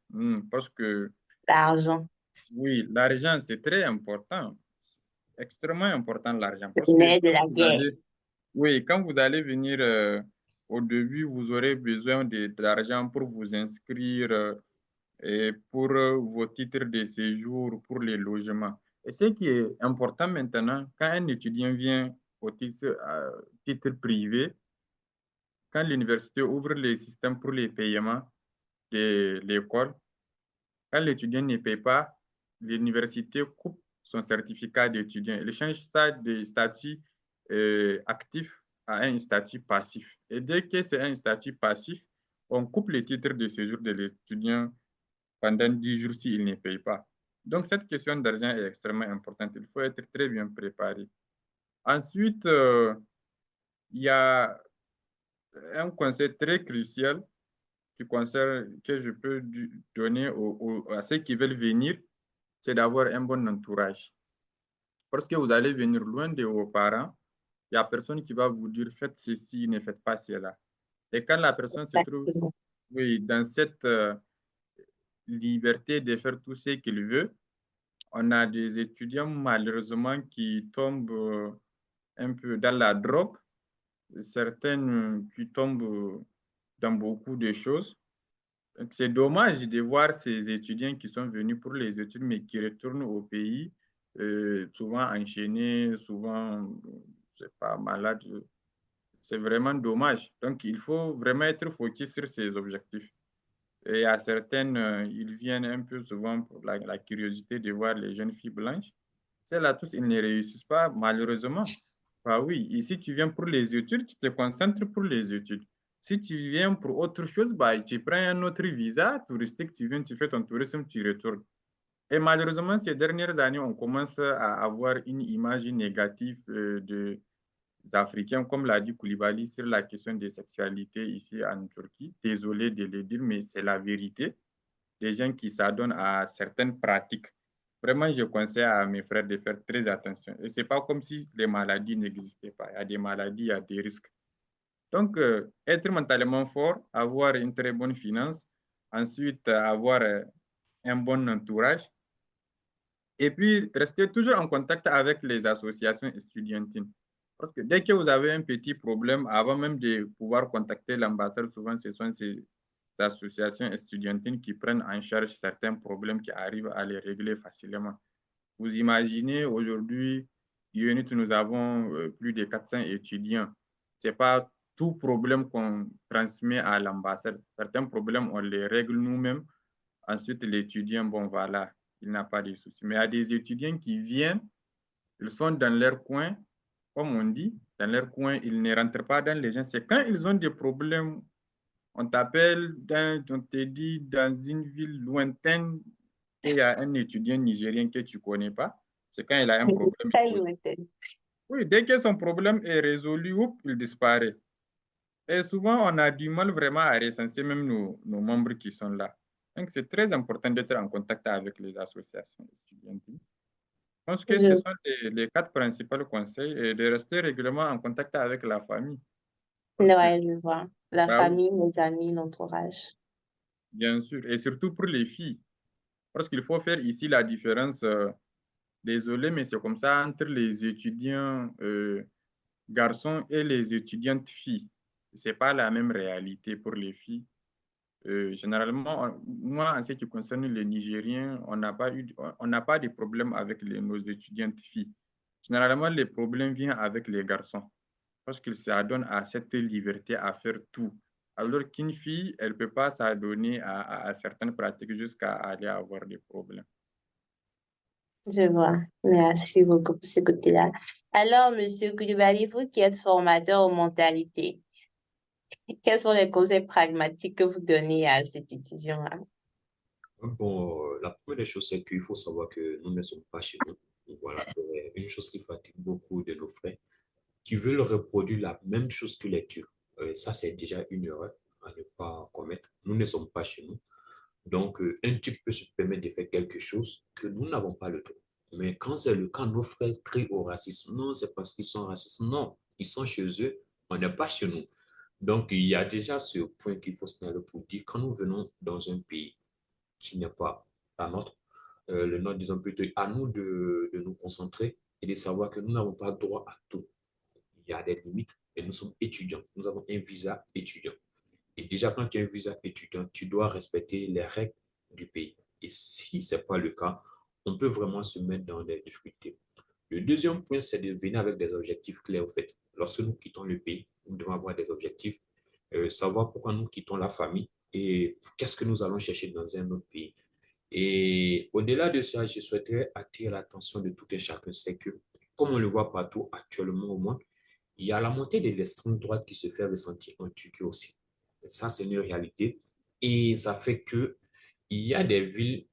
Parce que L'argent, oui, l'argent, c'est très important. C'est extrêmement important l'argent. le Parce que nerf de quand la vous guerre. allez, oui, quand vous allez venir au début, vous aurez besoin d'argent pour vous inscrire et pour vos titres de séjour, pour les logements. Et ce qui est important maintenant, quand un étudiant vient au titre privé, quand l'université ouvre les systèmes pour les paiements de l'école, quand l'étudiant ne paye pas, l'université coupe son certificat d'étudiant. Elle change ça de statut actif à un statut passif. Et dès que c'est un statut passif, on coupe le titre de séjour de l'étudiant pendant 10 jours s'il ne paye pas. Donc, cette question d'argent est extrêmement importante. Il faut être très bien préparé. Ensuite, il y a un conseil très crucial que je peux donner à ceux qui veulent venir, c'est d'avoir un bon entourage. Parce que vous allez venir loin de vos parents, il n'y a personne qui va vous dire faites ceci, ne faites pas cela. Et quand la personne se trouve Exactement. oui, dans cette liberté de faire tout ce qu'il veut, on a des étudiants malheureusement qui tombent un peu dans la drogue, certaines qui tombent dans beaucoup de choses. C'est dommage de voir ces étudiants qui sont venus pour les études, mais qui retournent au pays, souvent enchaînés, souvent, c'est pas malade. C'est vraiment dommage. Donc, il faut vraiment être focus sur ces objectifs. Et à certaines, ils viennent un peu souvent pour la curiosité de voir les jeunes filles blanches. Celles-là, tous, ils ne réussissent pas, malheureusement. Bah oui, ici, tu viens pour les études, tu te concentres pour les études. Si tu viens pour autre chose, bah, tu prends un autre visa touristique, tu viens, tu fais ton tourisme, tu retournes. Et malheureusement, ces dernières années, on commence à avoir une image négative d'Africains, comme l'a dit Koulibaly, sur la question des sexualités ici en Turquie. Désolé de le dire, mais c'est la vérité. Des gens qui s'adonnent à certaines pratiques. Vraiment, je conseille à mes frères de faire très attention. Et ce n'est pas comme si les maladies n'existaient pas. Il y a des maladies, il y a des risques. Donc, être mentalement fort, avoir une très bonne finance, ensuite avoir un bon entourage, et puis rester toujours en contact avec les associations estudiantines. Parce que dès que vous avez un petit problème, avant même de pouvoir contacter l'ambassade, souvent ce sont ces associations estudiantines qui prennent en charge certains problèmes qui arrivent à les régler facilement. Vous imaginez, aujourd'hui, UNIT, nous avons plus de 400 étudiants. Ce n'est pas tout problème qu'on transmet à l'ambassade. Certains problèmes, on les règle nous-mêmes. Ensuite, l'étudiant, bon, voilà, il n'a pas de soucis. Mais il y a des étudiants qui viennent, ils sont dans leur coin, comme on dit, dans leur coin, ils ne rentrent pas dans les gens. C'est quand ils ont des problèmes, on t'appelle, on te dit dans une ville lointaine qu'il y a un étudiant nigérien que tu ne connais pas. C'est quand il a un problème. Très lointaine. Oui, dès que son problème est résolu, il disparaît. Et souvent, on a du mal vraiment à recenser même nos membres qui sont là. Donc, c'est très important d'être en contact avec les associations étudiantiles. Je pense que ce Je, sont les quatre principaux conseils et de rester régulièrement en contact avec la famille. Parce que, ouais, je vois. La bah oui, famille, les amis, l'entourage. bien sûr, et surtout pour les filles. Parce qu'il faut faire ici la différence, désolé, mais c'est comme ça entre les étudiants garçons et les étudiantes filles. Ce n'est pas la même réalité pour les filles. Généralement, moi, en ce qui concerne les Nigériens, on n'a pas de problème avec nos étudiantes filles. Généralement, les problèmes viennent avec les garçons parce qu'ils s'adonnent à cette liberté à faire tout. Alors qu'une fille, elle ne peut pas s'adonner à certaines pratiques jusqu'à aller avoir des problèmes. Je vois. Merci beaucoup pour ce côté-là. Alors, Monsieur Koulibaly, vous qui êtes formateur en mentalité, quels sont les conseils pragmatiques que vous donnez à cet étudiant-là? Bon, la première des choses, c'est qu'il faut savoir que nous ne sommes pas chez nous. Donc, voilà, c'est une chose qui fatigue beaucoup de nos frères qui veulent reproduire la même chose que les Turcs. Ça, c'est déjà une erreur à ne pas commettre. Nous ne sommes pas chez nous. Donc, un Turc peut se permettre de faire quelque chose que nous n'avons pas le droit. Mais quand c'est le cas, nos frères crient au racisme. Non, c'est parce qu'ils sont racistes. Non, ils sont chez eux, on n'est pas chez nous. Donc, il y a déjà ce point qu'il faut signaler pour dire quand nous venons dans un pays qui n'est pas la nôtre, le nôtre, disons plutôt, à nous de nous concentrer et de savoir que nous n'avons pas droit à tout. Il y a des limites et nous sommes étudiants. Nous avons un visa étudiant. Et déjà, quand tu as un visa étudiant, tu dois respecter les règles du pays. Et si ce n'est pas le cas, on peut vraiment se mettre dans des difficultés. Le deuxième point, c'est de venir avec des objectifs clairs, au fait. Lorsque nous quittons le pays, nous devons avoir des objectifs, savoir pourquoi nous quittons la famille et qu'est-ce que nous allons chercher dans un autre pays. Et au-delà de ça, je souhaiterais attirer l'attention de tout un chacun, c'est que, comme on le voit partout actuellement au monde, il y a la montée de l'extrême droite qui se fait ressentir en Turquie aussi. Ça, c'est une réalité. Et ça fait que il y a des villes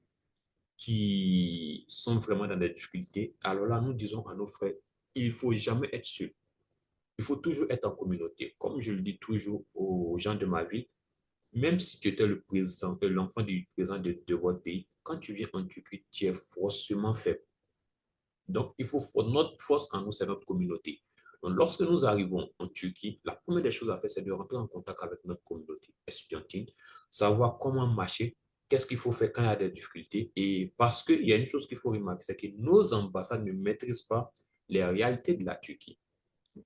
qui sont vraiment dans des difficultés. Alors là, nous disons à nos frères, il ne faut jamais être seul. Il faut toujours être en communauté. Comme je le dis toujours aux gens de ma ville, même si tu étais le président, l'enfant du président de votre pays, quand tu viens en Turquie, tu es forcément faible. Donc, il faut notre force en nous, c'est notre communauté. Donc, lorsque nous arrivons en Turquie, la première des choses à faire, c'est de rentrer en contact avec notre communauté estudiantine, savoir comment marcher, qu'est-ce qu'il faut faire quand il y a des difficultés. Et parce qu'il y a une chose qu'il faut remarquer, c'est que nos ambassades ne maîtrisent pas les réalités de la Turquie.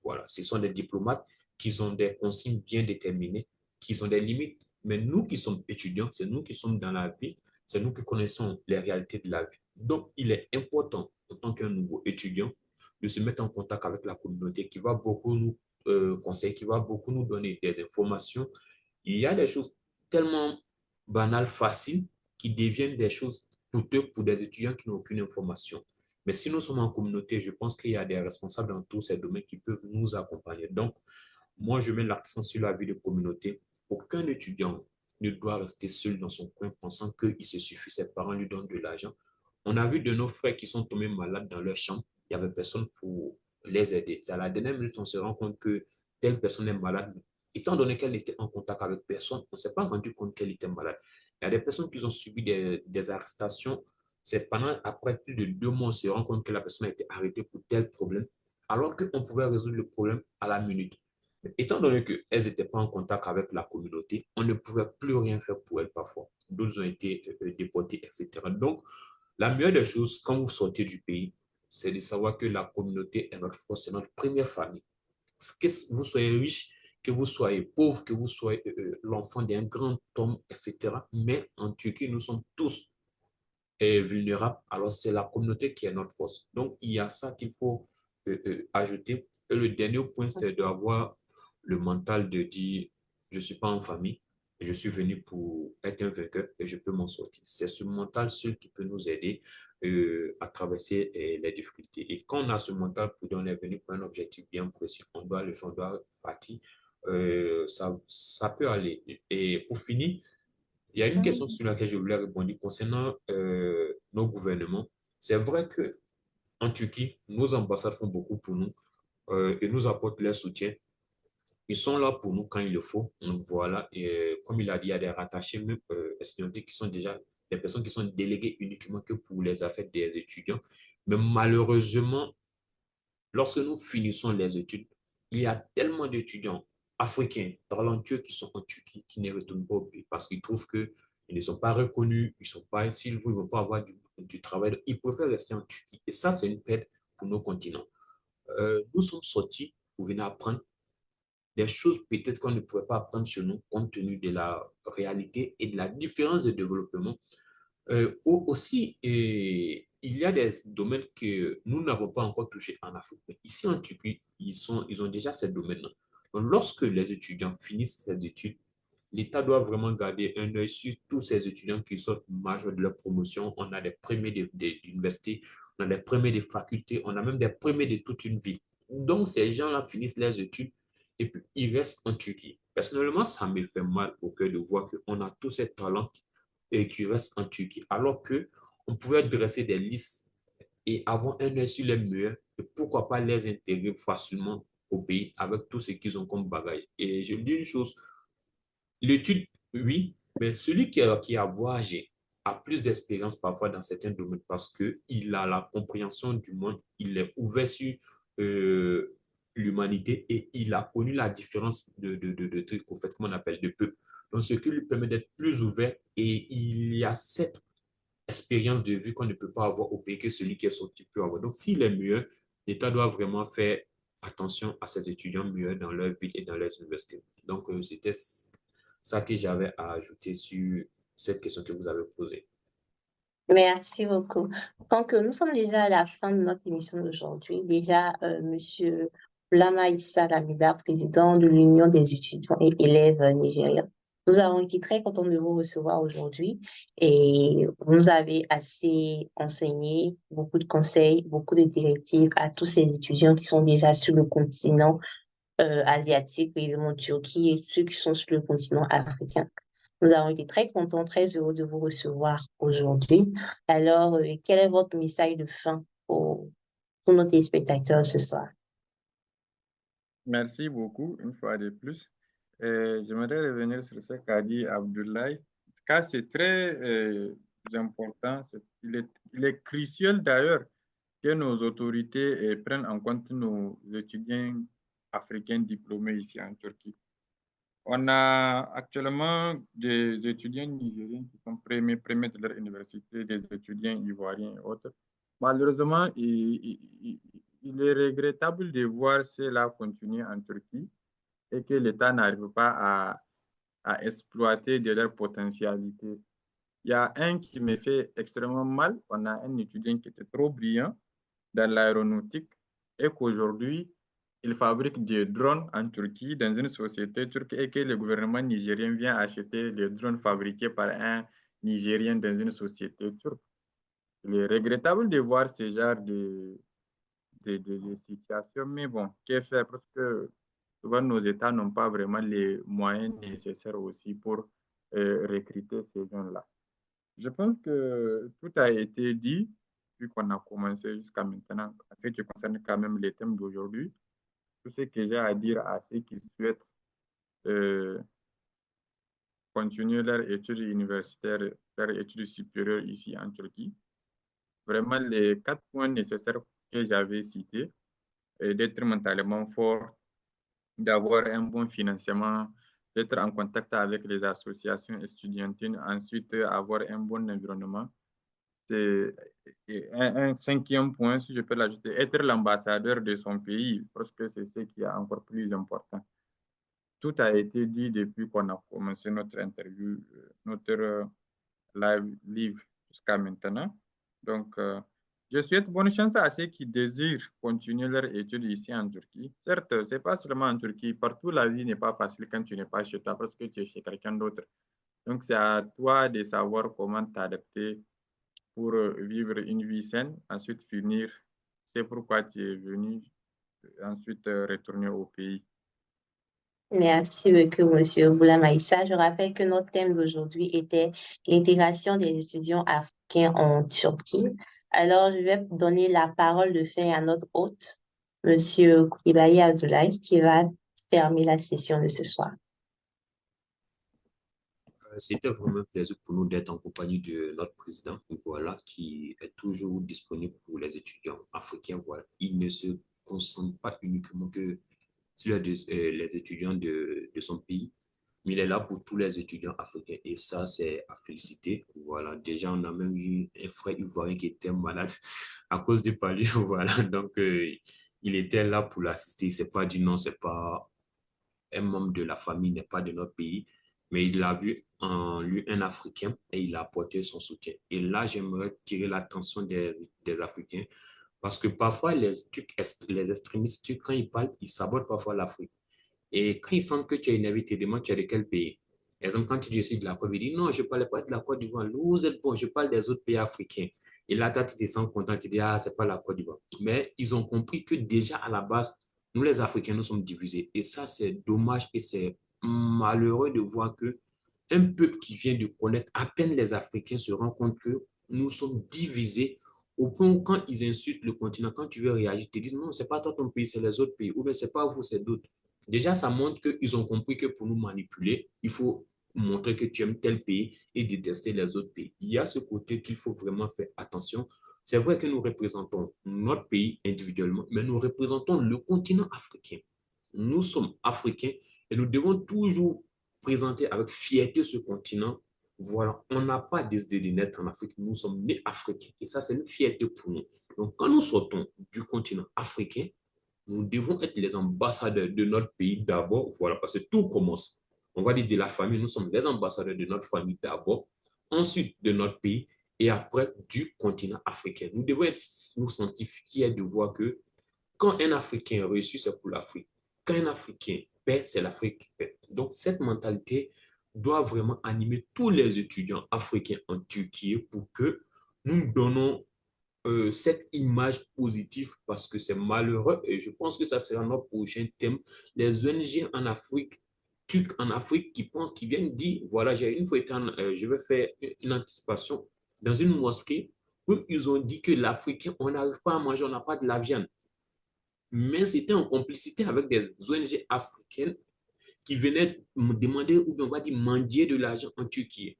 Voilà, ce sont des diplomates qui ont des consignes bien déterminées, qui ont des limites. Mais nous qui sommes étudiants, c'est nous qui sommes dans la vie, c'est nous qui connaissons les réalités de la vie. Donc, il est important, en tant qu'un nouveau étudiant, de se mettre en contact avec la communauté qui va beaucoup nous conseiller, qui va beaucoup nous donner des informations. Il y a des choses tellement banales, faciles, qui deviennent des choses coûteuses pour des étudiants qui n'ont aucune information. Mais si nous sommes en communauté, je pense qu'il y a des responsables dans tous ces domaines qui peuvent nous accompagner. Donc, moi, je mets l'accent sur la vie de communauté. Aucun étudiant ne doit rester seul dans son coin pensant qu'il se suffit, ses parents lui donnent de l'argent. On a vu de nos frères qui sont tombés malades dans leur chambre, il n'y avait personne pour les aider. C'est à la dernière minute, on se rend compte que telle personne est malade. Étant donné qu'elle était en contact avec personne, on ne s'est pas rendu compte qu'elle était malade. Il y a des personnes qui ont subi des arrestations. C'est pendant, après plus de 2 mois, on se rend compte que la personne a été arrêtée pour tel problème, alors qu'on pouvait résoudre le problème à la minute. Étant donné qu'elles n'étaient pas en contact avec la communauté, on ne pouvait plus rien faire pour elles parfois. D'autres ont été déportés, etc. Donc, la meilleure des choses, quand vous sortez du pays, c'est de savoir que la communauté est notre force, c'est notre première famille. Que vous soyez riche, que vous soyez pauvre, que vous soyez l'enfant d'un grand homme, etc. Mais en Turquie, nous sommes tous vulnérables. Alors, c'est la communauté qui est notre force. Donc, il y a ça qu'il faut ajouter. Et le dernier point, c'est d'avoir le mental de dire, je ne suis pas en famille, je suis venu pour être un vainqueur et je peux m'en sortir. C'est ce mental seul qui peut nous aider à traverser les difficultés. Et quand on a ce mental pour on est venu pour un objectif bien précis, on doit le faire, on doit partir, ça peut aller. Et pour finir, il y a une question sur laquelle je voulais répondre concernant nos gouvernements. C'est vrai que en Turquie, nos ambassades font beaucoup pour nous et nous apportent leur soutien. Ils sont là pour nous quand il le faut. Donc voilà, et comme il a dit, il y a des rattachés même estudiantes qui sont déjà des personnes qui sont déléguées uniquement que pour les affaires des étudiants. Mais malheureusement, lorsque nous finissons les études, il y a tellement d'étudiants africains, talentueux qui sont en Turquie, qui ne retournent pas au pays parce qu'ils trouvent qu'ils ne sont pas reconnus, ils sont pas, s'ils ne vont pas avoir du travail, ils préfèrent rester en Turquie. Et ça, c'est une perte pour nos continents. Nous sommes sortis pour venir apprendre des choses peut-être qu'on ne pouvait pas apprendre chez nous compte tenu de la réalité et de la différence de développement. Aussi, il y a des domaines que nous n'avons pas encore touchés en Afrique. Mais ici en Turquie, ils ont déjà ces domaines-là. Donc, lorsque les étudiants finissent ces études, l'État doit vraiment garder un œil sur tous ces étudiants qui sortent majeurs de leur promotion. On a des premiers d'université, on a des premiers des facultés, on a même des premiers de toute une ville. Donc, ces gens-là finissent leurs études et puis ils restent en Turquie. Personnellement, ça me fait mal au cœur de voir qu'on a tous ces talents et qui restent en Turquie, alors qu'on pouvait dresser des listes et avoir un œil sur les meilleurs et pourquoi pas les intégrer facilement au pays avec tout ce qu'ils ont comme bagage. Et je dis une chose, l'étude, oui, Mais celui qui a voyagé a plus d'expérience parfois dans certains domaines parce qu'il a la compréhension du monde, il est ouvert sur euh, l'humanité et il a connu la différence de trucs, au fait, comment on appelle, de peuple. Donc, ce qui lui permet d'être plus ouvert et il y a cette expérience de vie qu'on ne peut pas avoir au pays que celui qui est sorti peut avoir. Donc, s'il est mieux, l'État doit vraiment faire attention à ses étudiants mieux dans leur ville et dans leurs universités. Donc, c'était ça que j'avais à ajouter sur cette question que vous avez posée. Merci beaucoup. Donc, nous sommes déjà à la fin de notre émission d'aujourd'hui. Déjà, Monsieur Blama Issa Lamida, président de l'Union des étudiants et élèves nigériens. Nous avons été très contents de vous recevoir aujourd'hui et vous nous avez assez enseigné, beaucoup de conseils, beaucoup de directives à tous ces étudiants qui sont déjà sur le continent asiatique, évidemment Turquie, et ceux qui sont sur le continent africain. Nous avons été très contents, très heureux de vous recevoir aujourd'hui. Alors, quel est votre message de fin pour nos téléspectateurs ce soir? Merci beaucoup, une fois de plus. J'aimerais revenir sur ce qu'a dit Abdoulaye, car c'est très important. Il est crucial d'ailleurs que nos autorités prennent en compte nos étudiants africains diplômés ici en Turquie. On a actuellement des étudiants nigériens qui sont premiers de leur université, des étudiants ivoiriens et autres. Malheureusement, il est regrettable de voir cela continuer en Turquie et que l'État n'arrive pas à exploiter de leur potentialité. Il y a un qui me fait extrêmement mal. On a un étudiant qui était trop brillant dans l'aéronautique et qu'aujourd'hui, il fabrique des drones en Turquie dans une société turque et que le gouvernement nigérien vient acheter les drones fabriqués par un Nigérien dans une société turque. Il est regrettable de voir ce genre de situation, mais bon, qu'est-ce que faire? Parce que souvent nos États n'ont pas vraiment les moyens nécessaires aussi pour recruter ces gens-là. Je pense que tout a été dit, vu qu'on a commencé jusqu'à maintenant, en ce qui concerne quand même les thèmes d'aujourd'hui. Tout ce que j'ai à dire à ceux qui souhaitent euh, continuer leur études universitaires, leur études supérieures ici en Turquie. Vraiment, les 4 points nécessaires que j'avais cités, d'être mentalement fort, d'avoir un bon financement, d'être en contact avec les associations estudiantines, ensuite avoir un bon environnement. Et un cinquième point, si je peux l'ajouter, être l'ambassadeur de son pays, parce que c'est ce qui est encore plus important. Tout a été dit depuis qu'on a commencé notre interview, notre live jusqu'à maintenant. Donc, je souhaite bonne chance à ceux qui désirent continuer leur études ici en Turquie. Certes, ce n'est pas seulement en Turquie. Partout, la vie n'est pas facile quand tu n'es pas chez toi parce que tu es chez quelqu'un d'autre. Donc, c'est à toi de savoir comment t'adapter pour vivre une vie saine, ensuite finir. C'est pourquoi tu es venu, ensuite retourner au pays. Merci beaucoup, Monsieur Boulamaïssa. Je rappelle que notre thème d'aujourd'hui était l'intégration des étudiants africains en Turquie. Alors, je vais donner la parole de fin à notre hôte, Monsieur Koulibaly Abdoulaye, qui va fermer la session de ce soir. C'était vraiment un plaisir pour nous d'être en compagnie de notre président, voilà, qui est toujours disponible pour les étudiants africains. Voilà. Il ne se concentre pas uniquement que sur les étudiants de son pays, mais il est là pour tous les étudiants africains. Et ça, c'est à féliciter. Voilà. Déjà, on a même eu un frère ivoirien qui était malade à cause du paludisme. Voilà. Donc, il était là pour l'assister. C'est pas du non, c'est pas un membre de la famille, n'est pas de notre pays, mais il a vu en lui un Africain et il a apporté son soutien. Et là, j'aimerais tirer l'attention des Africains parce que parfois, les extrémistes turcs, quand ils parlent, ils sabotent parfois l'Afrique. Et quand ils sentent que tu es une invité, ils demandent tu es de quel pays. Par exemple, quand tu dis je suis de la Côte d'Ivoire, ils disent non, je ne parle pas de la Côte d'Ivoire. Vous êtes bon, je parle des autres pays africains. Et là, toi, tu te sens content, tu dis ah, c'est pas la Côte d'Ivoire. Mais ils ont compris que déjà à la base, nous les Africains, nous sommes divisés. Et ça, c'est dommage et c'est malheureux de voir que un peuple qui vient de connaître à peine les Africains se rend compte que nous sommes divisés au point où quand ils insultent le continent, quand tu veux réagir, ils te disent non, c'est pas toi ton pays, c'est les autres pays. Ou bien c'est pas vous, c'est d'autres. Déjà, ça montre qu'ils ont compris que pour nous manipuler, il faut montrer que tu aimes tel pays et détester les autres pays. Il y a ce côté qu'il faut vraiment faire attention. C'est vrai que nous représentons notre pays individuellement, mais nous représentons le continent africain. Nous sommes africains et nous devons toujours présenter avec fierté ce continent. Voilà, on n'a pas décidé de naître en Afrique, nous sommes nés africains et ça, c'est une fierté pour nous. Donc, quand nous sortons du continent africain, nous devons être les ambassadeurs de notre pays d'abord, voilà, parce que tout commence. On va dire de la famille, nous sommes les ambassadeurs de notre famille d'abord, ensuite de notre pays et après du continent africain. Nous devons nous sentir fiers de voir que quand un Africain réussit, c'est pour l'Afrique. Quand un Africain paie, c'est l'Afrique qui paie. Donc, cette mentalité doit vraiment animer tous les étudiants africains en Turquie pour que nous donnons cette image positive parce que c'est malheureux et je pense que ça sera notre prochain thème. Les ONG en Afrique, turcs en Afrique qui pensent, qui viennent dire, voilà, j'ai une fois été je vais faire une anticipation dans une mosquée où ils ont dit que l'Africain, on n'arrive pas à manger, on n'a pas de la viande. Mais c'était en complicité avec des ONG africaines qui venaient me demander, ou bien on va dire mendier de l'argent en Turquie.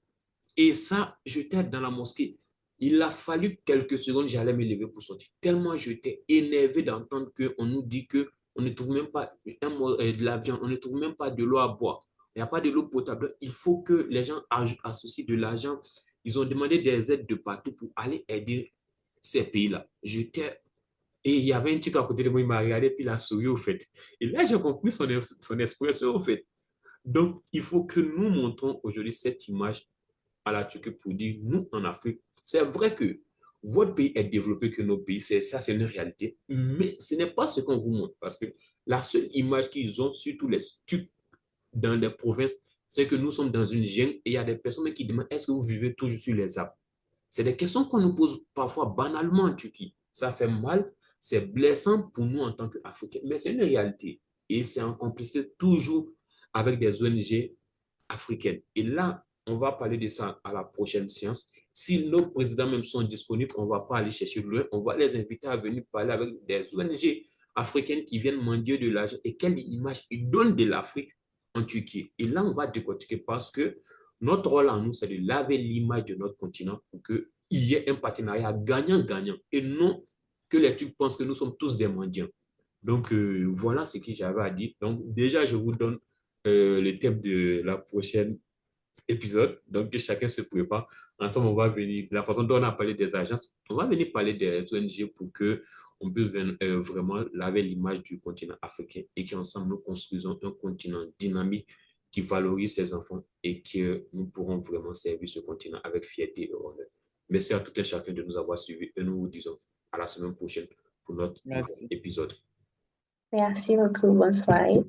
Et ça, j'étais dans la mosquée. Il a fallu quelques secondes, j'allais me lever pour sortir. Tellement j'étais énervé d'entendre qu'on nous dit qu'on ne trouve même pas de la viande, on ne trouve même pas de l'eau à boire. Il n'y a pas de l'eau potable. Il faut que les gens associent de l'argent. Ils ont demandé des aides de partout pour aller aider ces pays-là. Et il y avait un truc à côté de moi, il m'a regardé, puis il a souri au fait. Et là, j'ai compris son expression au fait. Donc, il faut que nous montrons aujourd'hui cette image à la Turquie pour dire, nous, en Afrique, c'est vrai que votre pays est développé que nos pays, ça, c'est une réalité, mais ce n'est pas ce qu'on vous montre, parce que la seule image qu'ils ont, surtout les Turcs dans les provinces, c'est que nous sommes dans une jungle et il y a des personnes qui demandent, est-ce que vous vivez toujours sur les arbres? C'est des questions qu'on nous pose parfois banalement en Turquie. Ça fait mal, c'est blessant pour nous en tant qu'Africains, mais c'est une réalité. Et c'est en complicité toujours avec des ONG africaines. Et là, on va parler de ça à la prochaine séance. Si nos présidents même sont disponibles, on ne va pas aller chercher loin. On va les inviter à venir parler avec des ONG africaines qui viennent mendier de l'argent et quelle image ils donnent de l'Afrique en Turquie. Et là, on va décortiquer parce que notre rôle à nous, c'est de laver l'image de notre continent pour qu'il y ait un partenariat gagnant-gagnant et non que les Turcs pensent que nous sommes tous des mendiants. Donc, voilà ce que j'avais à dire. Donc, déjà, je vous donne le thème de la prochaine épisode. Donc, que chacun se prépare. Ensemble, on va venir, la façon dont on a parlé des agences, on va venir parler des ONG pour que on puisse vraiment laver l'image du continent africain et qu'ensemble, nous construisons un continent dynamique qui valorise ses enfants et que nous pourrons vraiment servir ce continent avec fierté et honneur. Merci à tout un chacun de nous avoir suivis et nous vous disons à la semaine prochaine pour notre épisode. Merci beaucoup. Bonne soirée.